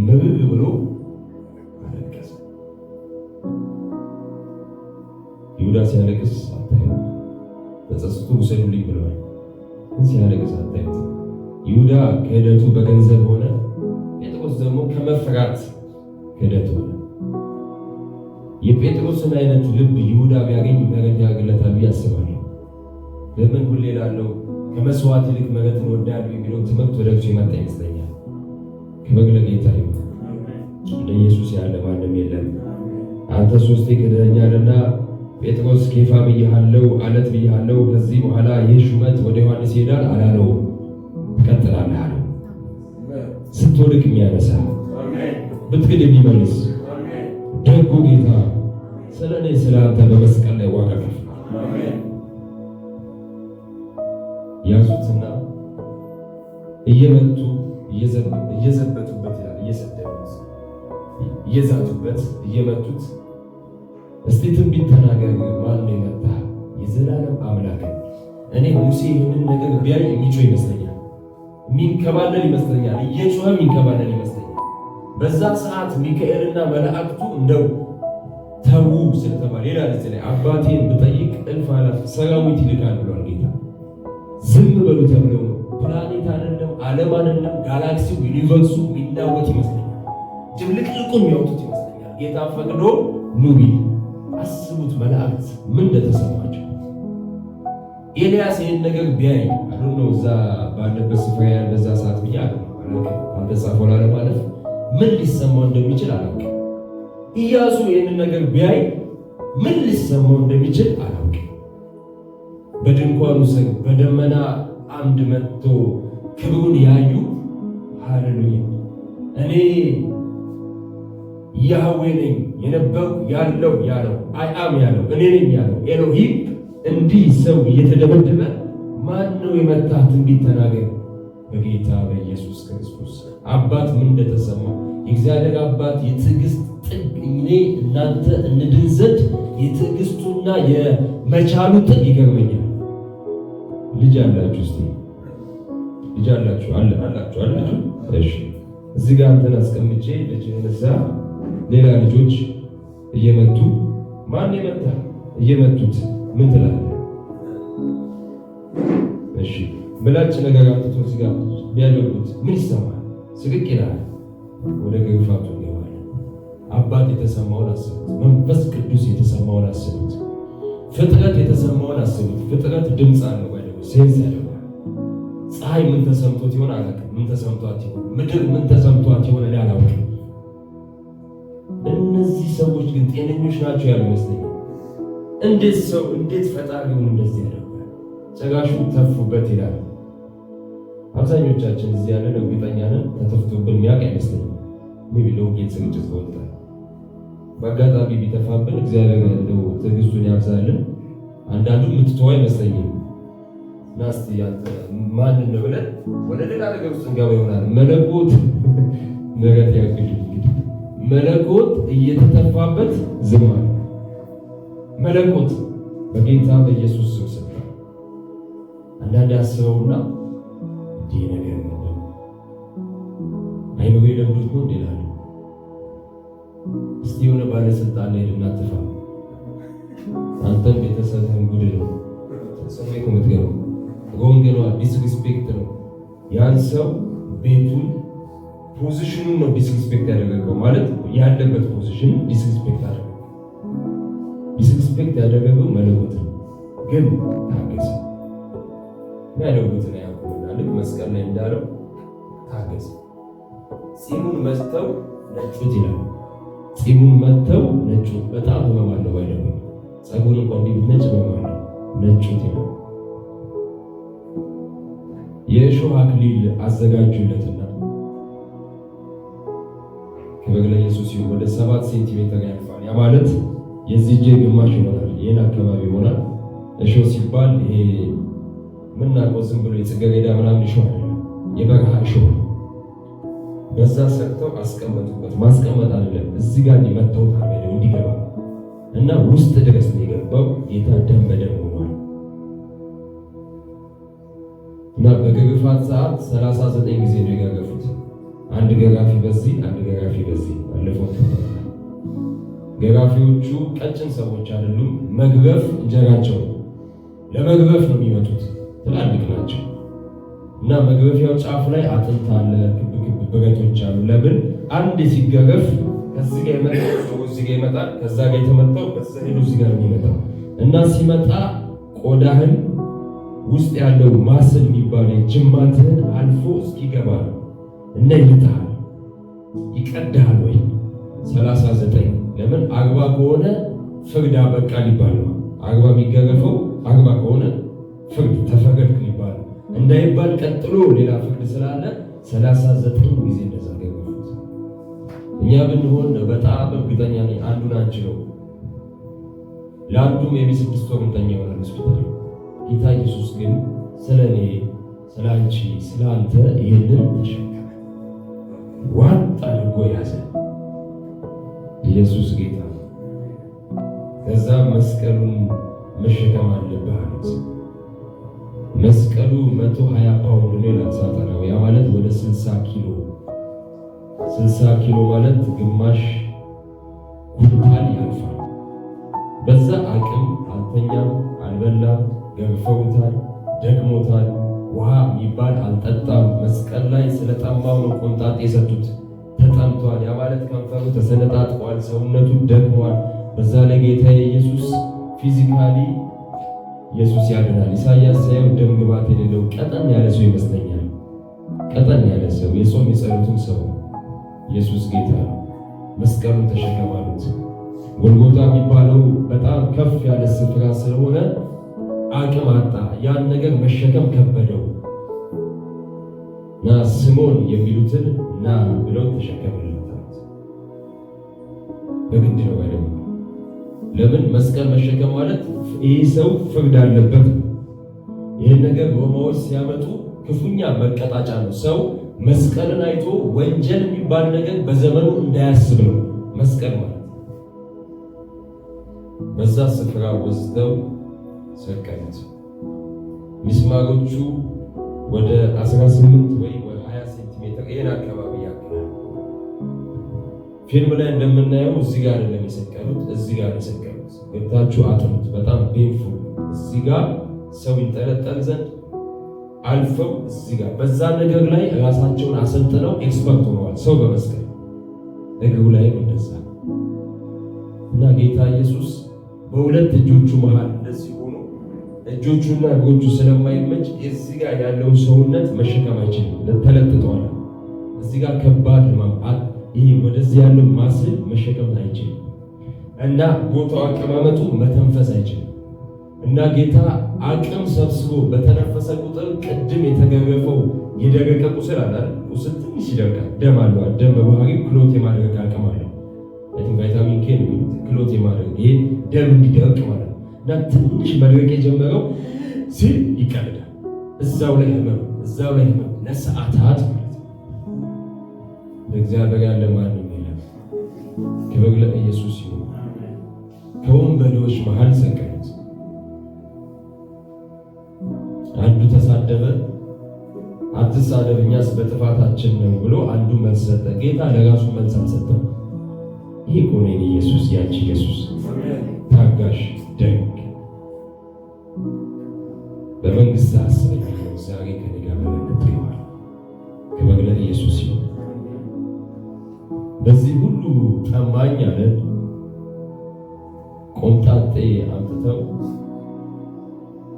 A: ምብብ ብሎ አለቀሰ። ይሁዳ ሲያለቅስ አታዩም? ተጸጽቶ ውሰዱልኝ ብለዋል። ሲያለቅስ አታዩት? ይሁዳ ክህደቱ በገንዘብ ሆነ፣ ጴጥሮስ ደግሞ ከመፍራት ክህደት ሆነ። የጴጥሮስን አይነት ልብ ይሁዳ ቢያገኝ ምሕረት ያደርግለታል ብዬ አስባለሁ። ለምን ሁሌ ላለው ከመስዋዕት ይልቅ ምሕረትን እወዳለሁ የሚለው ትምህርት ወደ እሱ የመጣ ይመስለኛል። ክብር ለጌታ ይሁን። እንደ ኢየሱስ ያለ ማንም የለም። አንተ 3 ክደኸኛልና ጴጥሮስ ኬፋ ብያለሁ፣ አለት ብያለሁ፣ ከዚህ በኋላ ይህ ሹመት ወደ ዮሐንስ ይሄዳል አላለው። ትቀጥላለህ አለው። ስትወድቅ የሚያነሳ ብትክድ የሚመልስ ደጉ ጌታ ስለ እኔ ስለ አንተ በመስቀል ላይ ዋጋ ከፍሏል። ያዙትና እየመቱ እየዘበቱበት ይላል፣ እየሰደቡት እየዛቱበት እየመቱት እስቲ ትንቢት ተናገር፣ ማን ነው የመታህ? የዘላለም አምላክ። እኔ ሙሴ ይህንን ነገር ቢያይ የሚጮህ ይመስለኛል፣ የሚንከባለል ይመስለኛል፣ እየጮኸ የሚንከባለል ይመስለኛል። በዛ ሰዓት ሚካኤልና መላእክቱ እንደው ተዉ ስለተባለ ሌላ ልጅ ላይ አባቴን ብጠይቅ እልፍ አላፍ ሰራዊት ይልካል ብሏል ጌታ። ዝም በሉ ተብለው ነው። ፕላኔት አይደለም፣ ዓለም አይደለም፣ ጋላክሲው ዩኒቨርሱ የሚናወጥ ይመስለኛል። ድብልቅልቁን የሚያወጡት ይመስለኛል። ጌታ ፈቅዶ ኑቢ አስቡት፣ መላእክት ምን እንደተሰማቸው። ኤልያስ ይህን ነገር ቢያይ ነው እዛ ባለበት ስፍራ ያለ በዛ ሰዓት ብዬ አልተጻፈው ላለ ማለት ምን ሊሰማው እንደሚችል አላውቅም። ኢያሱ ይህንን ነገር ቢያይ ምን ሊሰማው እንደሚችል አላውቅም። በድንኳኑ ስር በደመና አምድ መጥቶ ክብሩን ያዩ ሃሌሉያ እኔ ያህዌ ነኝ የነበርኩ ያለው አይአም ያለው እኔ ነኝ ያለው ኤሎሂም እንዲህ ሰው እየተደበደበ ማን ነው የመታ? ትንቢት ተናገር። በጌታ በኢየሱስ ክርስቶስ አባት ምን እንደተሰማው የእግዚአብሔር አባት የትዕግስት ጥግ እኔ እናንተ እንድን ዘንድ የትዕግስቱና የመቻሉ ጥግ ይገርመኛል። ልጅ አላችሁ? እስቲ ልጅ አላችሁ? አላችሁ? እሺ፣ እዚህ ጋር አንተን አስቀምጬ ልጅህን እዛ ሌላ ልጆች እየመቱ ማን የመታ? እየመቱት ምን ትላለህ? እሺ ምላጭ ነገር አምጥቶ እዚህ ጋር ቢያደርጉት ምን ይሰማል? ስቅቅ ይላል። ወደ ግርፋቱ እንገባለን። አባት የተሰማውን አስቡት። መንፈስ ቅዱስ የተሰማውን አስቡት። ፍጥረት የተሰማውን አስቡት። ፍጥረት ድምፅ አለው ወይ ሴንስ ያለው። ፀሐይ ምን ተሰምቶት ይሆን አላውቅም። ምን ተሰምቷት ይሆን? ምድር ምን ተሰምቷት ይሆን እኔ አላውቅም። እነዚህ ሰዎች ግን ጤነኞች ናቸው ያሉ ይመስለኛል። እንዴት ፈጣሪውን እንደዚህ ያደርጋል? ጭራሹ ተፉበት ይላል። አብዛኞቻችን እዚህ ያለን እርግጠኛ ነን ተተፍቶብን የሚያውቅ አይመስለኝም። ቢቢለው ጌት ስርጭት ወጣ በአጋጣሚ ቢተፋብን እግዚአብሔር እንደው ትዕግስቱን ያብዛልን። አንዳንዱ የምትተው አይመስለኝም። ናስቲ ያንተ ማን ነው ብለን ወደ ሌላ ነገር ውስጥ እንገባ ይሆናል። መለኮት ምሕረት ያግድ መለኮት እየተተፋበት ዝም አለ። መለኮት በጌታ በኢየሱስ ስም ሰጣ። አንዳንድ ያስበውና እንዲህ ነገር ነው አይምሮ ለምዱት ነው እንዴላለ እስቲ የሆነ ባለስልጣን ላይ ልናተፋ አንተም ቤተሰብህን ጉድ ነው ሰማይ ኮምትገሩ ጎንገኗ ዲስሪስፔክት ነው። ያን ሰው ቤቱን ፖዚሽኑን ነው ዲስሪስፔክት ያደረገው ማለት ያለበት ፖዚሽን ዲስሪስፔክት አደረገው። ዲስሪስፔክት ያደረገው መለኮት ነው። ግን ታገሰ። ያለውትን ያቆምና ልክ መስቀል ላይ እንዳለው ታገሰ። ጺሙን መተው ነጩት ይላል። ጺሙን መተው ነጩት በጣም ህመማለሁ ባይለው ጸጉሩን እንኳን እንዲነጭ ህመማለሁ ነጩት ይላል። የእሾህ አክሊል አዘጋጁለትና ክብር ለኢየሱስ ይሁን። ወደ 7 ሴንቲሜትር ያልፋል። ያ ማለት የዚህ እጄ ግማሽ ይሆናል። ይሄን አካባቢ ይሆናል። እሾህ ሲባል ይሄ ምናውቀው ዝም ብሎ የጽጌረዳ ምናምን እሾህ አይደለም፣ የበረሃ እሾህ። በዛ ሰርተው አስቀመጡበት። ማስቀመጥ አይደለም እዚህ ጋር እንዲመጣው ታበለው እንዲገባ እና ውስጥ ድረስ ነው የገባው። ጌታ ደም በደም ሆኗል እና በግርፋት ሰዓት 39 ጊዜ ነው የገረፉት። አንድ ገራፊ በዚህ አንድ ገራፊ በዚህ አለፈው። ገራፊዎቹ ቀጭን ሰዎች አይደሉም። መግረፍ እንጀራቸው ለመግረፍ ነው የሚመጡት። ትላልቅ ናቸው እና መግረፊያው ጫፉ ላይ አጥንት አለ፣ ክብ ክብ ብረቶች አሉ። ለምን አንድ ሲገረፍ ከዚህ ጋር የመጣው እዚህ ጋር ይመጣል፣ ከዛ ጋር የተመታው ከዛ ሄዶ እዚህ ጋር የሚመጣው እና ሲመጣ ቆዳህን ውስጥ ያለው ማስል የሚባለው ጅማትህን አልፎ እስኪገባ እና ይልታል፣ ይቀዳል። ወይ 39 ለምን 40 ከሆነ ፍርድ አበቃ ሊባል ነው። 40 የሚገረፈው 40 ከሆነ ፍርድ ተፈረድክ ሊባል እንዳይባል ቀጥሎ ሌላ ፍርድ ስላለ 39 ጊዜ እንደዛ ገረፉት። እኛ ብንሆን በጣም እርግጠኛ ነኝ አንዱን አንችለው፣ ለአንዱም የ6 ወር እንተኛ ይሆናል ሆስፒታል። ጌታ ኢየሱስ ግን ስለኔ ስላንቺ ስላንተ ይህንን ተሸከመ፣ ዋጥ አድርጎ ያዘ። ኢየሱስ ጌታ ነው። ከዛ መስቀሉን መሸከም አለብህ አሉት። መስቀሉ 120 ፓውንድ ነው ይላል ሳጠናው። ያ ማለት ወደ 60 ኪሎ 60 ኪሎ ማለት ግማሽ ኩንታል ያልፋል። በዛ አቅም አልተኛም፣ አልበላም፣ ገርፈውታል፣ ደክሞታል። ውሃ የሚባል አልጠጣም። መስቀል ላይ ስለጠማው ነው ቆንጣጤ የሰጡት። ተጠምቷል። ያ ማለት ከንፈሩ ተሰነጣጥቋል፣ ሰውነቱ ደክሟል። በዛ ላይ ጌታ ኢየሱስ ፊዚካሊ ኢየሱስ ያድናል። ኢሳይያስ ሳይሆን ደም ግባት የሌለው ቀጠን ያለ ሰው ይመስለኛል። ቀጠን ያለ ሰው የጾም የጸሎቱን ሰው ኢየሱስ ጌታ ነው። መስቀሉን ተሸከማሉት። ጎልጎታ የሚባለው በጣም ከፍ ያለ ስፍራ ስለሆነ አቅም አጣ። ያን ነገር መሸከም ከበደው እና ስምዖን የሚሉትን ና ብለው ተሸከመለታል። በግድ ነው አይደለም? ለምን መስቀል መሸከም ማለት ይህ ሰው ፍርድ አለበት። ይህን ነገር ሮማዎች ሲያመጡ ክፉኛ መቀጣጫ ነው። ሰው መስቀልን አይቶ ወንጀል የሚባል ነገር በዘመኑ እንዳያስብ ነው መስቀል ማለት። በዛ ስፍራ ወስደው ሰቀሉት። ሚስማሮቹ ወደ 18 ወይ 20 ሴንቲሜትር ይሄን አካባቢ ያክላል። ፊልም ላይ እንደምናየው እዚህ ጋር አይደለም የሰቀሉት፣ እዚህ ጋር የሰቀሉት። ገብታችሁ አጥኑት። በጣም ፔንፉል። እዚህ ጋር ሰው ይንጠለጠል ዘንድ አልፈው እዚህ ጋር በዛ ነገር ላይ ራሳቸውን አሰልጥነው ኤክስፐርት ሆነዋል። ሰው በመስቀል እግሩ ላይ እንደዛ እና ጌታ ኢየሱስ በሁለት እጆቹ መሃል እንደዚህ ሆኖ እጆቹና እግሮቹ ስለማይመች እዚህ ጋር ያለውን ሰውነት መሸከም አይችልም። ተለጥጧል። እዚህ ጋር ከባድ ማምጣት ይሄ ወደዚህ ያለው ማስል መሸከም አይችልም እና ቦታው አቀማመጡ መተንፈስ አይችልም እና ጌታ አቅም ሰብስቦ በተነፈሰ ቁጥር ቅድም የተገረፈው የደረቀ ቁስል አለ። ቁስል ትንሽ ይደርቃል። ደም አለው። ደም በባህሪው ክሎት የማድረግ አቅም አለው። ቫይታሚን ኬ ነው ክሎት የማድረግ ይሄ ደም እንዲደርቅ ማለት ነው እና ትንሽ መድረቅ የጀመረው ሲል ይቀልዳል። እዛው ላይ ህመም ለሰዓታት ማለት ነው። በእግዚአብሔር ያለ ማንም የለም። ክብር ለኢየሱስ ይሁን። ከወንበዴዎች መሃል ሰቀሉት። አንዱ ተሳደበ። አትሳደብ እኛስ በጥፋታችን ነው ብሎ አንዱ መልስ ሰጠ። ጌታ ለራሱ መልስ አልሰጠም። ይህ እኮ ነው ኢየሱስ፣ ያቺ ኢየሱስ ታጋሽ፣ ደግ በመንግስት አስበኝ ዛሬ ከኔ ጋር መለከት ይዋል። ክብር ለኢየሱስ ይሁን። በዚህ ሁሉ ጠማኝ አለ። ቆምጣጤ አምጥተው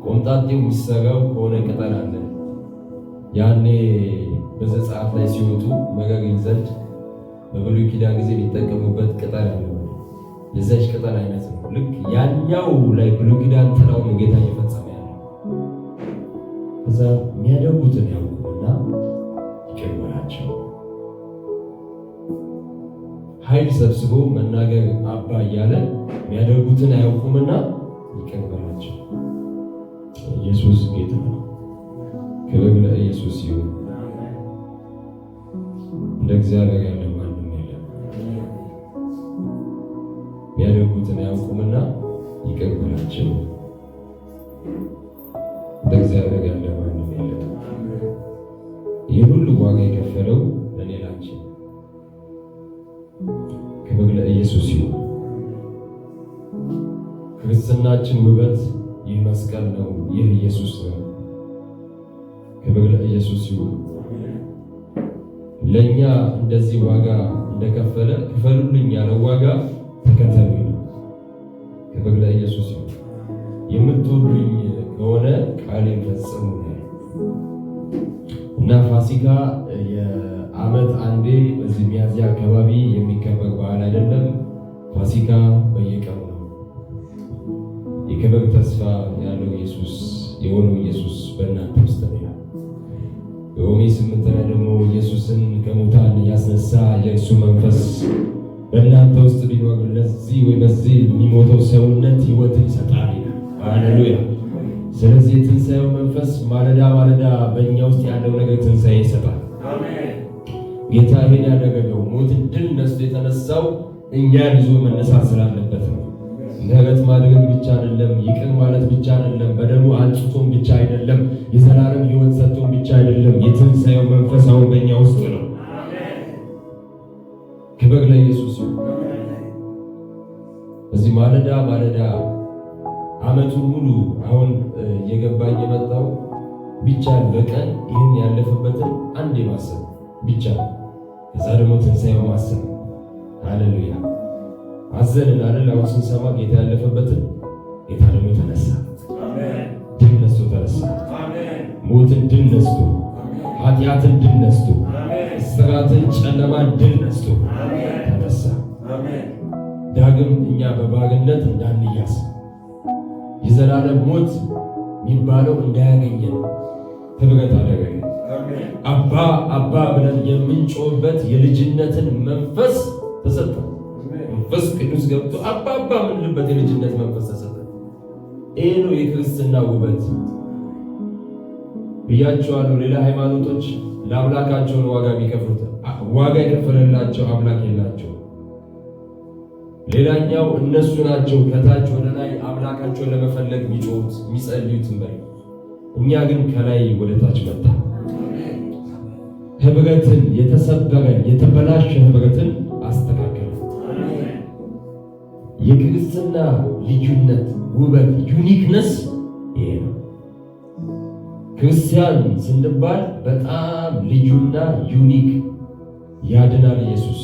A: ቆምጣጤው የሚሰራው ከሆነ ቅጠል አለ። ያኔ በዘጸአት ላይ ሲወጡ መረግል ዘንድ በብሉይ ኪዳን ጊዜ የሚጠቀሙበት ቅጠል አለ። የዛች ቅጠል አይነት ነው። ልክ ያኛው ላይ ብሉይ ኪዳን ጥላው ነው ጌታ እየፈጸመ ያለው። ከዛ የሚያደርጉትን ያውቁና ይቅር በላቸው። ኃይል ሰብስቦ መናገር አባ እያለ የሚያደርጉትን አያውቁምና ይቅር በላቸው። ኢየሱስ ጌታ ነው። ክብር ለኢየሱስ ይሁን። እንደ እግዚአብሔር ያለ ማንም የለም። የሚያደርጉትን አያውቁምና ይቅር በላቸው። እንደ እግዚአብሔር ያለ ማንም የለም። ይህ ሁሉ ዋጋ የከፈለው ለእኔ ላንቺ። ክብር ለኢየሱስ ይሁን። ክርስትናችን ውበት ይህ መስቀል ነው። ይህ ኢየሱስ ነው። ክብር ለኢየሱስ ይሁን። ለእኛ እንደዚህ ዋጋ እንደከፈለ ክፈሉልኝ ያለው ዋጋ ተከተሉኝ ነው። ክብር ለኢየሱስ ይሁን። የምትወዱኝ ከሆነ ቃሌን ፈጽሙ እና ፋሲካ የዓመት አንዴ በዚህ ሚያዝያ አካባቢ የሚከበር በዓል አይደለም። ፋሲካ በየቀኑ ነው። የክብር ተስፋ ያለው ኢየሱስ የሆነው ኢየሱስ በእናንተ ውስጥ ነው። ሮሜ 8 ላይ ደግሞ ኢየሱስን ከሙታን ያስነሳ የእርሱ መንፈስ በእናንተ ውስጥ ቢኖር ለዚህ ወይ በዚህ የሚሞተው ሰውነት ሕይወትን ይሰጣል። ሃሌሉያ። ስለዚህ የትንሣኤው መንፈስ ማለዳ በእኛ ውስጥ ያለው ነገር ትንሣኤ ይሰጣል። ጌታ ይህን ያደረገው ሞትን ድል ነስቶ የተነሳው እኛን ይዞ መነሳት ስላለበት ነው። ምህረት ማድረግ ብቻ አይደለም፣ ይቅር ማለት ብቻ አይደለም፣ በደሙ አንጽቶን ብቻ አይደለም፣ የዘላለም ሕይወት ሰጥቶን ብቻ አይደለም። የትንሣኤው መንፈስ አሁን በእኛ ውስጥ ነው። ክብር ለኢየሱስ ይሁን። እዚህ ማለዳ ዓመቱን ሙሉ አሁን የገባኝ የመጣው ብቻ በቀን ይህን ያለፈበትን አንዴ ማሰብ ብቻ፣ ከዛ ደግሞ ትንሣኤው ማሰብ። ሃሌሉያ። አዘንን አይደል? አሁን ስንሰማ ጌታ ያለፈበትን፣ ጌታ ደግሞ ተነሳ። ድል ነስቶ ተነሳ። ሞትን ድል ነስቶ፣ ኃጢአትን ድል ነስቶ፣ እስራትን ጨለማን ድል ነስቶ ተነሳ። ዳግም እኛ በባርነት እንዳንያዝ የዘላለም ሞት የሚባለው እንዳያገኘን ህብረት አደረገ። አባ ብለን የምንጮህበት የልጅነትን መንፈስ ተሰጠ። መንፈስ ቅዱስ ገብቶ አባ የምንልበት የልጅነት መንፈስ ተሰጠ። ይህ ነው የክርስትና ውበት ብያቸዋለሁ። ሌላ ሃይማኖቶች ለአምላካቸውን ዋጋ የሚከፍሉት ዋጋ የከፈለላቸው አምላክ የላቸው። ሌላኛው እነሱ ናቸው ከታች ወደ ላይ አምላካቸውን ለመፈለግ የሚጮሁት የሚጸልዩትን በል። እኛ ግን ከላይ ወደ ታች መጣ። ህብረትን የተሰበረ የተበላሸ ህብረትን አስተካከለ። የክርስትና ልዩነት ውበት ዩኒክነስ ይሄ ነው። ክርስቲያን ስንባል በጣም ልዩና ዩኒክ ያድናል ኢየሱስ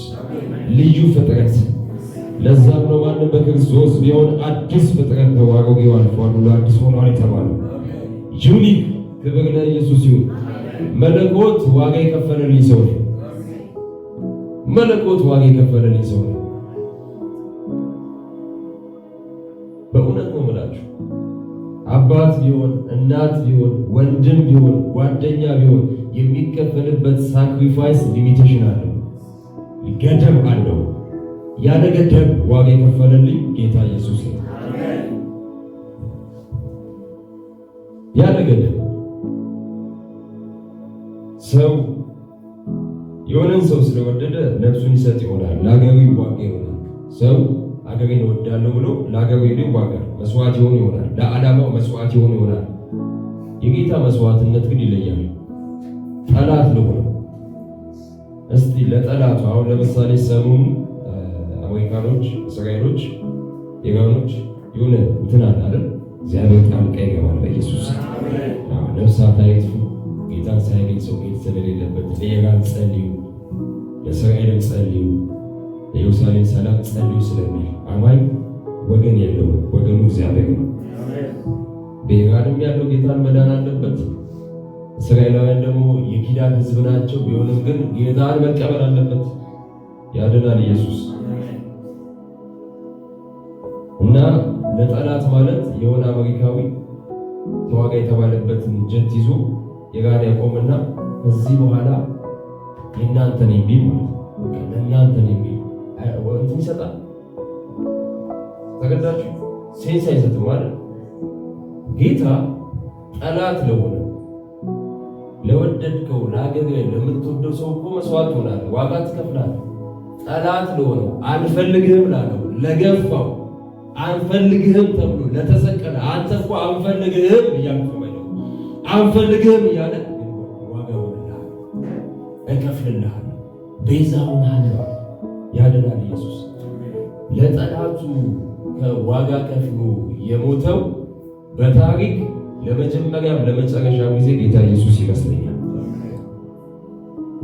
A: ልዩ ፍጥረት። ለዛም ነው ማንም በክርስቶስ ቢሆን አዲስ ፍጥረት ነው፣ አሮጌው አልፏል ሁሉ አዲስ ሆኗል የተባለው። ዩኒክ ክብር ለኢየሱስ ይሁን። መለኮት ዋጋ የከፈለልኝ ሰው ነው። መለኮት ዋጋ የከፈለልኝ ሰው ነው። በእውነት ነው የምላችሁ። አባት ቢሆን እናት ቢሆን ወንድም ቢሆን ጓደኛ ቢሆን የሚከፈልበት ሳክሪፋይስ ሊሚቴሽን አለው፣ ገደብ አለው። ያለ ገደብ ዋጋ የከፈለልኝ ጌታ ኢየሱስ ነው። ያለ ገደብ ሰው የሆነን ሰው ስለወደደ ነፍሱን ይሰጥ ይሆናል፣ ለአገሩ ይዋጋ ይሆናል። ሰው አገሬን እወዳለሁ ብሎ ለአገሩ ይዋጋል፣ መስዋዕት ይሆን ይሆናል፣ ለዓላማው መስዋዕት ይሆን ይሆናል። የጌታ መስዋዕትነት ግን ይለያል። ጠላት ለሆነ እስቲ ለጠላቱ አሁን ለምሳሌ ሰሞኑን አሜሪካኖች፣ እስራኤሎች፣ ኢራኖች የሆነ እንትን አለ አይደል? እግዚአብሔር ጣልቃ ይገባል በኢየሱስ ነፍሳት አይጥፉ። ጌታን ሳያገኝ ሰው ጌታ ስለሌለበት ለኢራን ጸልዩ፣ ለእስራኤልም ጸልዩ፣ ለኢየሩሳሌም ሰላም ጸልዩ ስለሚል አማኝ ወገን የለውም፣ ወገኑ እግዚአብሔር ነው። በኢራንም ያለው ጌታን መዳን አለበት። እስራኤላውያን ደግሞ የኪዳን ሕዝብ ናቸው። ቢሆንም ግን ጌታን መቀበል አለበት። ያድናል ኢየሱስ እና ለጠላት ማለት የሆነ አሜሪካዊ ተዋጋ የተባለበትን ጀት ይዞ ኢራን ያቆምና ከዚህ በኋላ የእናንተ ነኝ ቢል ማለት ለእናንተ ነኝ ቢል እንትን ይሰጣል። ተገዳችሁ ሴንስ አይሰጥም ማለት ጌታ ጠላት ለሆነ ለወደድከው ለሀገር ለምትወደው ሰው እኮ መስዋዕት ትሆናለህ፣ ዋጋ ትከፍላለህ። ጠላት ለሆነው አንፈልግህም ላለው ለገፋው አንፈልግህም ተብሎ ለተሰቀለ አንተ እኮ አንፈልግህም እያልኩ ማለት አንፈልግህም እያለ ዋጋ ወልልሃል፣ እከፍልልሃለሁ፣ ቤዛ ሆነሃል። ያድናል ኢየሱስ። ለጠላቱ ከዋጋ ከፍሎ የሞተው በታሪክ ለመጀመሪያም ለመጨረሻ ጊዜ ጌታ ኢየሱስ ይመስለኛል።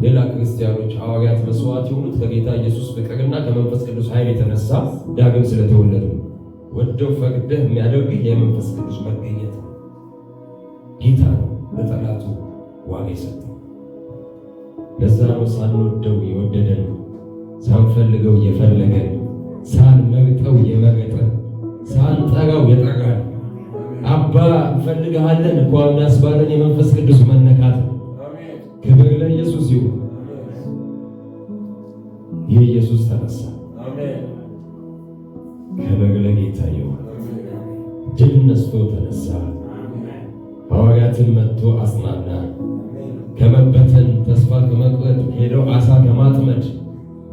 A: ሌላ ክርስቲያኖች ሐዋርያት መስዋዕት የሆኑት ከጌታ ኢየሱስ ፍቅርና ከመንፈስ ቅዱስ ኃይል የተነሳ ዳግም ስለተወለዱ ወደው ፈቅደህ የሚያደርግህ የመንፈስ ቅዱስ መገኘት ነው። ጌታ ነው ለጠላቱ ዋጋ የሰጠው። ለዛ ነው ሳንወደው የወደደን፣ ሳንፈልገው የፈለገን፣ ሳንመርጠው የመረጠን፣ ሳንጠራው የጠራን። አባ እንፈልግሃለን እኮ ያስባለን የመንፈስ ቅዱስ መነካት ነው። ክብር ለኢየሱስ ይሁን። የኢየሱስ ተነሳ። ክብር ለጌታ ይሁን። ድል ነስቶ ተነሳ። ሐዋርያትን መጥቶ አጽናና። ከመበተን ተስፋ ከመቁረጥ ሄደው አሳ ከማጥመድ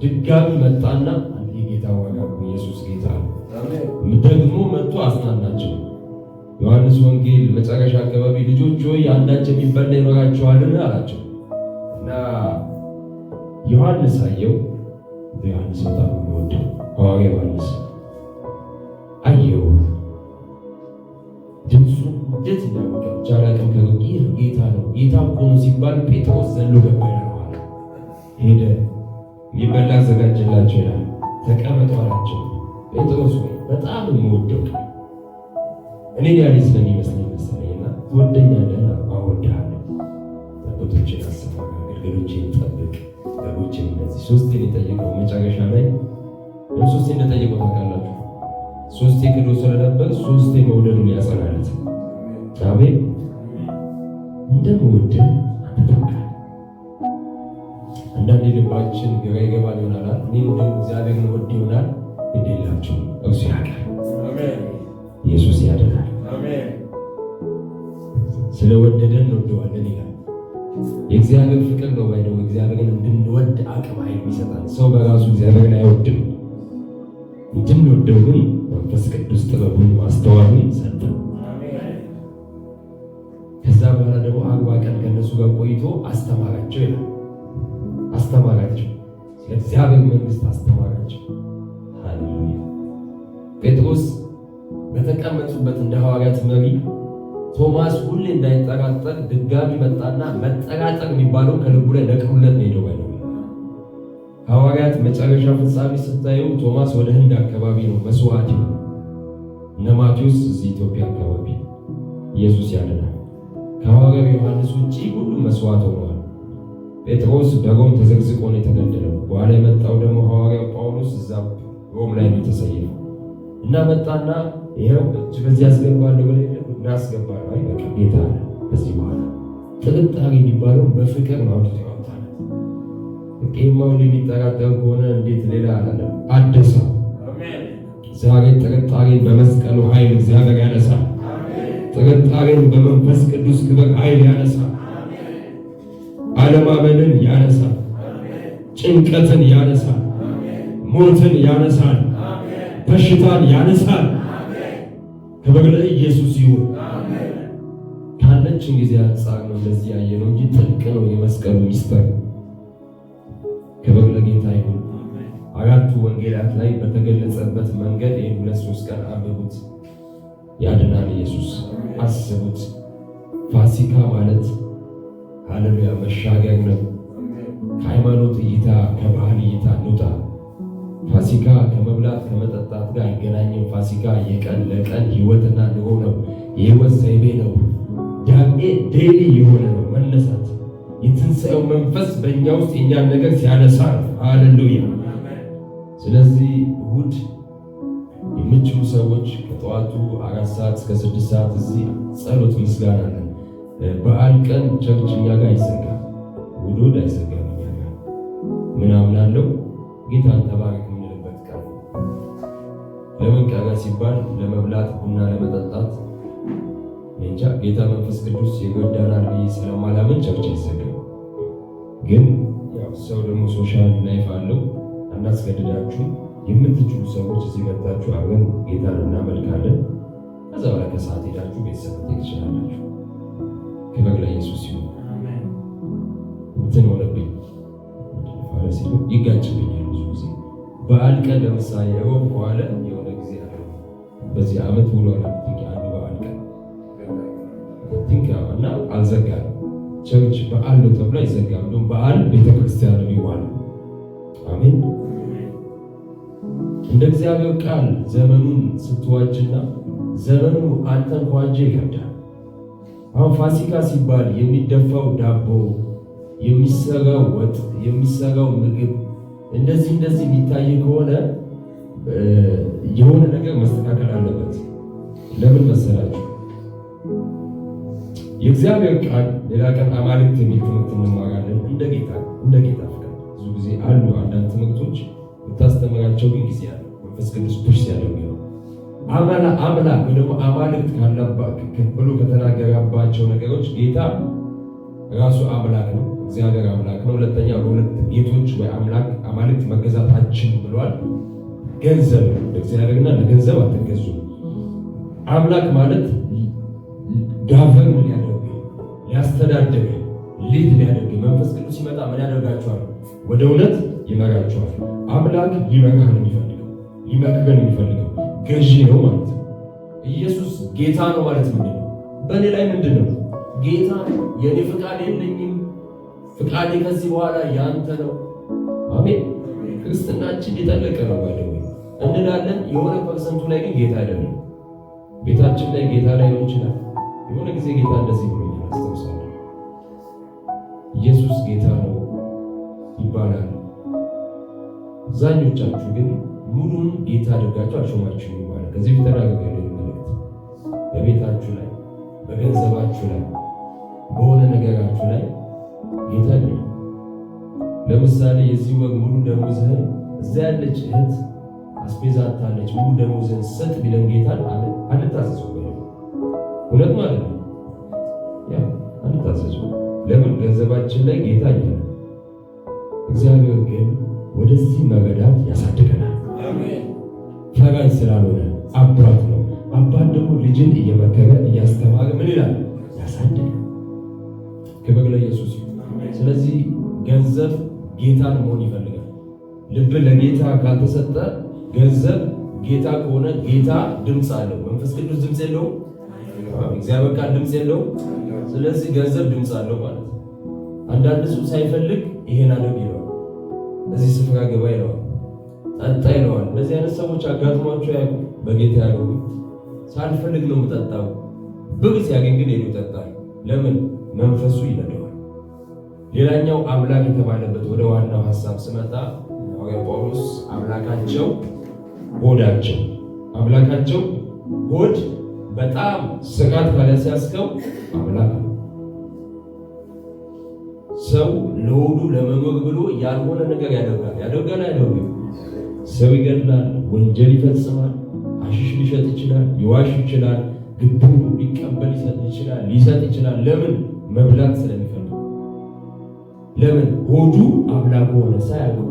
A: ድጋሚ መጣና አንዴ ጌታ ዋጋ ኢየሱስ ጌታ ደግሞ መጥቶ አጽናናቸው። ዮሐንስ ወንጌል መጨረሻ አካባቢ ልጆች ሆይ አንዳች የሚበላ ይኖራችኋልን አላቸው እና ዮሐንስ አየው። ዮሐንስ በጣም ወደው ሐዋርያ ዮሐንስ አየው። ድምፁ እንዴት እንዳወቀ ጃላቀም ከሩቅ ይህ ጌታ ነው፣ ጌታ እኮ ነው ሲባል ጴጥሮስ ዘሎ ገባ ይላል። ሄደ የሚበላ አዘጋጀላቸው ይላል። ተቀመጡ አላቸው። ጴጥሮስ ሆይ በጣም የምወደው እኔ ያለ ስለሚመስለኝ መሰለኝና ትወደኛለህ? አወድሃለሁ። ጠቦቶችን አሰማራ፣ ግልገሎችን ጠብቅ፣ በጎችን እነዚህ ሶስቴን የጠየቀው መጨረሻ ላይ ሶስቴ እንደጠየቀው ታውቃላችሁ። ሶስቴ ክዶ ስለነበር ሶስቴ መውደዱን ያጸናለት። አሜን። እንደምወድህ አንተ ታውቃለህ። አንዳንዴ ልባችን ግራ ይገባል ይሆናል። እኔ እንደው እግዚአብሔርን ወድ ይሆናል እንደሌላቸው እርሱ ያውቃል። ኢየሱስ ያድናል። ስለወደደን እንወደዋለን ይላል። የእግዚአብሔር ፍቅር ነው ባይደው እግዚአብሔርን እንድንወድ አቅም ኃይል ይሰጣል። ሰው በራሱ እግዚአብሔርን አይወድም። እንድንወደው ግን መንፈስ ቅዱስ ጥበቡን ማስተዋሉን ሰጠ። ከዛ በኋላ ደግሞ 40 ቀን ከነሱ ጋር ቆይቶ አስተማራቸው ይላል። አስተማራቸው፣ ለእግዚአብሔር መንግስት አስተማራቸው። ሃሌሉያ። ጴጥሮስ በተቀመጡበት እንደ ሐዋርያት መሪ ቶማስ ሁሌ እንዳይጠራጠር ድጋሚ መጣና መጠራጠር የሚባለው ከልቡ ላይ ነቅሎለት ነው ሄደው ባይለው ሐዋርያት መጨረሻ ፍጻሜ ስታዩ ቶማስ ወደ ህንድ አካባቢ ነው መስዋዕት ነው። እነ ማቴዎስ እዚህ ኢትዮጵያ አካባቢ ኢየሱስ ያለና ከሐዋርያው ዮሐንስ ውጪ ሁሉም መስዋዕት ሆነዋል። ጴጥሮስ በሮም ተዘግዝቆ ነው የተገደለው። በኋላ የመጣው ደግሞ ሐዋርያው ጳውሎስ እዛ ሮም ላይ ነው የተሰየፈው እና መጣና ይሄው እጅ በዚህ ያስገባለሁ ብለህ እናስገባለሁ። አይ በቃ ጌታ አለ። በዚህ በኋላ ጥርጣሬ የሚባለው በፍቅር ነው አውጥቶ ያወጣል። ቄማው የሚጠራጠር ከሆነ እንዴት ሌላ አላለም አደሰ። ዛሬ ጥርጣሬን በመስቀሉ ኃይል እግዚአብሔር ያነሳል። ጥርጣሬን በመንፈስ ቅዱስ ክብር ኃይል ያነሳል። አለማመንን ያነሳል። ጭንቀትን ያነሳል። ሞትን ያነሳል። በሽታን ያነሳል። ክብር ለኢየሱስ ይሁን። ካለችን ጊዜ አንጻር ነው እንደዚህ ያየነው እንጂ ጥልቅ ነው የመስቀሉ ሚስጥር። ክብር ለጌታ ይሁን። አራቱ ወንጌላት ላይ በተገለጸበት መንገድ ይህን 2-3 ቀን አንብቡት። ያድናል ኢየሱስ። አስቡት። ፋሲካ ማለት ሃሌሉያ መሻገር ነው። ከሃይማኖት እይታ ከባህል እይታ እንውጣ። ፋሲካ ከመብላት ከመጠጣት ጋር አይገናኝም። ፋሲካ የቀን ለቀን ህይወትና ኑሮ ነው። የህይወት ዘይቤ ነው። ዳሜ ዴሊ የሆነ ነው መነሳት። የትንሣኤው መንፈስ በእኛ ውስጥ የኛን ነገር ሲያነሳ ሃሌሉያ። ስለዚህ እሑድ የምትችሉ ሰዎች ከጠዋቱ 4 ሰዓት እስከ 6 ሰዓት እዚህ ጸሎት ምስጋና አለን። በዓል ቀን ቸርች እኛ ጋር አይዘጋም። እሑድ አይዘጋም። እኛ ጋር ምን አምናለሁ ጌታን ተባረክ የምንልበት ቀን። ለምን ቀረ ሲባል ለመብላት ቡና ለመጠጣት እንጃ ጌታ መንፈስ ቅዱስ ይጎዳናል ብዬ ስለማላምን ቸርች አይዘጋም። ግን ያው ሰው ደግሞ ሶሻል ላይፍ አለው። እናስገድዳችሁ የምትችሉ ሰዎች እዚህ መጣችሁ አብረን ጌታን እናመልካለን። ከዛ በኋላ ከሰዓት ሄዳችሁ ቤተሰብ ትችላላችሁ። ክብር ለኢየሱስ ይሁን። እንትን ሆነብኝ ፋረሲ ይጋጭብኛል ብዙ ጊዜ በዓል ቀን ለምሳሌ ሮብ በኋላ የሆነ ጊዜ አለ በዚህ ዓመት ውሎ አላጥቂ አንዱ በዓል ቀን እና አልዘጋም። ቸርች በዓል ነው ተብሎ አይዘጋም። እንደውም በዓል ቤተክርስቲያን ነው የሚዋለው። አሜን። እንደ እግዚአብሔር ቃል ዘመኑን ስትዋጅና ዘመኑ አንተን ዋጅ ይከብዳል። አሁን ፋሲካ ሲባል የሚደፋው ዳቦ፣ የሚሰራው ወጥ፣ የሚሰራው ምግብ እንደዚህ የሚታይ ከሆነ የሆነ ነገር መስተካከል አለበት። ለምን መሰላችሁ? የእግዚአብሔር ቃል ሌላ ቀን አማልክት የሚል ትምህርት እንማራለን። እንደ ጌታ ፍቃድ ብዙ ጊዜ አሉ አንዳንድ ትምህርቶች ብታስተምራቸው ግን ጊዜ አለ መንፈስ ቅዱስ ፑሽ ሲያደርግ ነው። አምላክ ወይ ደግሞ አማልክት ብሎ ከተናገረባቸው ነገሮች ጌታ ራሱ አምላክ ነው፣ እግዚአብሔር አምላክ ነው። ሁለተኛ በሁለት ጌቶች ወይ አማልክት መገዛታችን ብሏል። ገንዘብ ለእግዚአብሔርና ለገንዘብ አትገዙ። አምላክ ማለት ጋቨርን ምን ያደርግ ሊያስተዳድር ሊድ ሊያደርግ መንፈስ ቅዱስ ሲመጣ ምን ያደርጋቸዋል? ወደ እውነት ይመራቸዋል። አምላክ ሊመራህ ነው የሚፈልገው፣ ሊመክረን የሚፈልገው ገዢ ነው ማለት ነው። ኢየሱስ ጌታ ነው ማለት ምንድን ነው? በእኔ ላይ ምንድን ነው? ጌታ ነው። የኔ ፍቃድ የለኝም፣ ፍቃዴ ከዚህ በኋላ ያንተ ነው። አሜን። ክርስትናችን የጠለቀ ነው ባለው እንላለን። የሆነ ፐርሰንቱ ላይ ግን ጌታ አይደለም። ቤታችን ላይ ጌታ ላይሆን ይችላል። የሆነ ጊዜ ጌታ እንደዚህ ብሎኛል አስታውሳለሁ። ኢየሱስ ጌታ ነው ይባላል። አብዛኞቻችሁ ግን ሙሉን ጌታ አድርጋችሁ አልሾማችሁ ይባላል። ከዚህ ፊት ተናግሬያለሁ። መልእክት በቤታችሁ ላይ፣ በገንዘባችሁ ላይ፣ በሆነ ነገራችሁ ላይ ጌታ አይደለም። ለምሳሌ የዚህ ወር ሙሉ ደሞዝህን እዛ ያለች እህት አስቤዛ አታለች ሙሉ ደሞዝህን ሰጥ ቢለን ጌታን አንታዘዙ። እውነት ማለት ነው። ያ አንታዘዙ። ለምን? ገንዘባችን ላይ ጌታ እያለ እግዚአብሔር ግን ወደዚህ መረዳት ያሳድገናል። ፈራጅ ስላልሆነ አባት ነው። አባት ደግሞ ልጅን እየመከረ እያስተማረ ምን ይላል? ያሳድጋል። ክብር ለኢየሱስ ይሁን። ስለዚህ ገንዘብ ጌታን መሆን ይፈልጋል። ልብ ለጌታ ካልተሰጠ ገንዘብ ጌታ ከሆነ ጌታ ድምፅ አለው። መንፈስ ቅዱስ ድምፅ የለውም። እግዚአብሔር ቃል ድምፅ የለውም። ስለዚህ ገንዘብ ድምፅ አለው ማለት ነው። አንዳንድ ሰው ሳይፈልግ ይሄን አድርግ ይለዋል፣ እዚህ ስፍራ ግባ ይለዋል፣ ጠጣ ይለዋል። እንደዚህ አይነት ሰዎች አጋጥሟቸው ያውቁ? በጌታ ያለው ሳልፈልግ ነው የምጠጣው፣ ብር ሲያገኝ ግን ሄዶ ይጠጣል። ለምን? መንፈሱ ይነደዋል። ሌላኛው አምላክ የተባለበት ወደ ዋናው ሐሳብ ስመጣ ሐዋርያው ጳውሎስ አምላካቸው ሆዳቸው፣ አምላካቸው ሆድ በጣም ስጋት ካለ ሲያስከው አምላክ ነው። ሰው ለሆዱ ለመኖር ብሎ ያልሆነ ነገር ያደርጋል። ሰው ይገድላል፣ ወንጀል ይፈጽማል፣ አሽሽ ሊሸጥ ይችላል፣ ሊዋሽ ይችላል፣ ግቡ ሊቀበል ሊሰጥ ይችላል። ለምን? መብላት ስለሚፈልግ። ለምን? ሆዱ አምላክ ሆነ ሳያውቅ።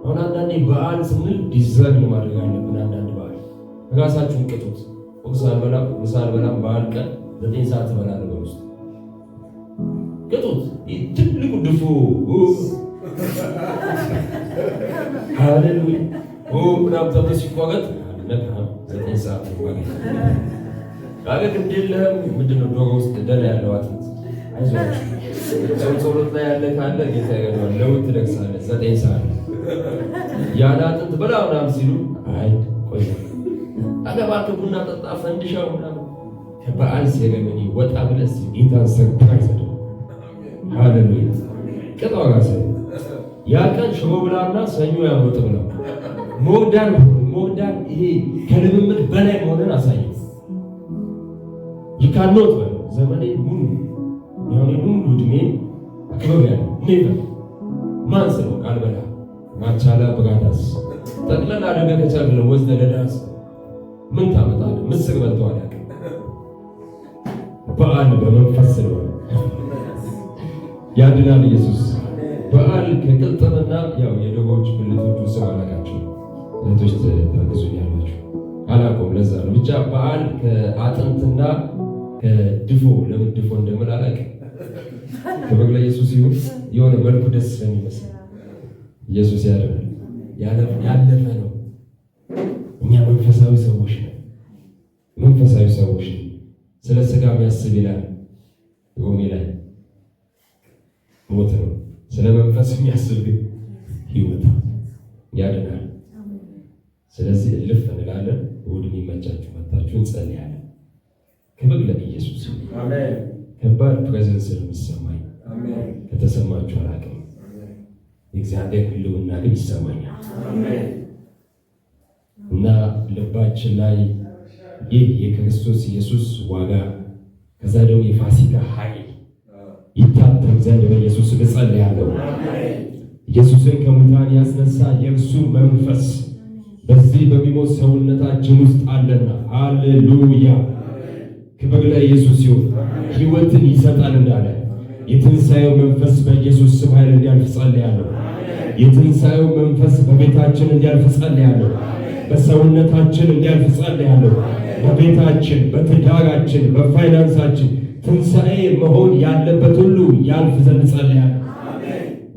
A: አሁን አንዳንዴ በዓል ስንል ዲዘርን ማድረግ አለብን። አንዳንድ በዓል ራሳችሁን ቅጡት። ቁርስ አልበላም፣ ምሳ አልበላም፣ በዓል ቀን 9 ሰዓት ትበላለህ በውስጥ ቅጡት። ትልቁ ድፎ ሃሌሉያ ምናምን ተብሎ ሲቋረጥ 9 ሰዓት ካገት እንደለህም ምንድነው ዶሮ ውስጥ ደላ ያለው አጥንት አይዞህ ሰው ጸሎት ላይ ያለ ካለ ጌታ ይገኛል። ለውጥ ትለቅሳለህ 9 ሰዓት ያለ አጥንት በላ ምናምን ሲሉ አይ ቆይ አገባክ ቡና ጠጣ ፈንድሻው ምናምን በዓል ሲገመኒ ወጣ ብለስ ጌታን ሰርፕራይዝ አድርግ። ሃሌሉያ ቅጣው ጋር ያ ቀን ሽሮ ብላና ሰኞ ያወጥ ብላ ሞዳን ይሄ ከልምምድ በላይ መሆንን አሳየው። ይካኖት ዘመኔ ሙሉ የሆነውን እድሜን አክብሬያለሁ። ኔቨር ማንስ ነው ካልበላ ማቻላ በጋዳስ ጠቅለል አደረገ ከቻለ ወዝደ ለዳስ ምን ታመጣለህ? ምስር በልተዋል ያቀ በዓል በመንፈስ ነው ያድናል ኢየሱስ። በዓል ከቅልጥምና ያው የደቦች ብልቶቹ ሰው አላቃቸው እህቶች ታግዙኛላችሁ አላውቀውም። ለዛ ነው ብቻ በዓል ከአጥንትና ከድፎ ለምን ድፎ እንደምላላቅ ክብር ለኢየሱስ ይሁን። የሆነ መልኩ ደስ ስለሚመስል ኢየሱስ ያደርጋል። ያለፈ ነው። እኛ መንፈሳዊ ሰዎች ነን። መንፈሳዊ ሰዎች ነን። ስለ ስጋ የሚያስብ ይላል ሮሜ ላይ ሞት ነው። ስለ መንፈስ የሚያስብ ግን ሕይወት ያድናል። ስለዚህ እልፍ እንላለን። እሑድ የሚመቻችሁ መጣችሁ እንጸልያለን። ክብር ለኢየሱስ። አሜን። ከባድ ፕሬዘንስ ስለሚሰማኝ ከተሰማችሁ አላውቅም። የእግዚአብሔር ሕልውና ግን ይሰማኛል። አሜን። እና ልባችን ላይ ይህ የክርስቶስ ኢየሱስ ዋጋ ከዛ ደግሞ የፋሲካ ኃይል ይታተም ዘንድ በኢየሱስ እጸልያለሁ። ኢየሱስን ከሙታን ያስነሳ የእርሱ መንፈስ በዚህ በሚሞት ሰውነታችን ውስጥ አለና፣ ሃሌሉያ ክብር ለኢየሱስ ይሁን። ሕይወትን ይሰጣል እንዳለ የትንሣኤው መንፈስ በኢየሱስ ስም ኃይል እንዲያልፍ ጸልያለሁ። የትንሣኤው መንፈስ በቤታችን እንዲያልፍ ጸልያለሁ። በሰውነታችን እንዲያልፍ ጸልያለሁ። በቤታችን፣ በትዳራችን፣ በፋይናንሳችን ትንሣኤ መሆን ያለበት ሁሉ ያልፍ ዘንድ ጸልያለሁ።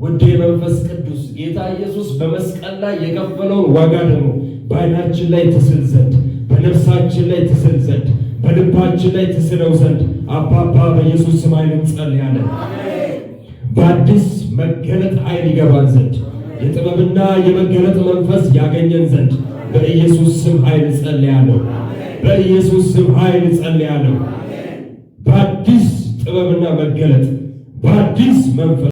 A: ውድ መንፈስ ቅዱስ ጌታ ኢየሱስ በመስቀል ላይ የከፈለውን ዋጋ ደግሞ በዓይናችን ላይ ትስል ዘንድ፣ በነፍሳችን ላይ ትስል ዘንድ፣ በልባችን ላይ ትስለው ዘንድ አባባ በኢየሱስ ስም ኃይል እንጸልያለን። በአዲስ መገለጥ ኃይል ይገባን ዘንድ፣ የጥበብና የመገለጥ መንፈስ ያገኘን ዘንድ በኢየሱስ ስም ኃይል ጸልያለሁ። በኢየሱስ ስም ኃይል ጸልያለሁ። በአዲስ ጥበብና መገለጥ በአዲስ መንፈስ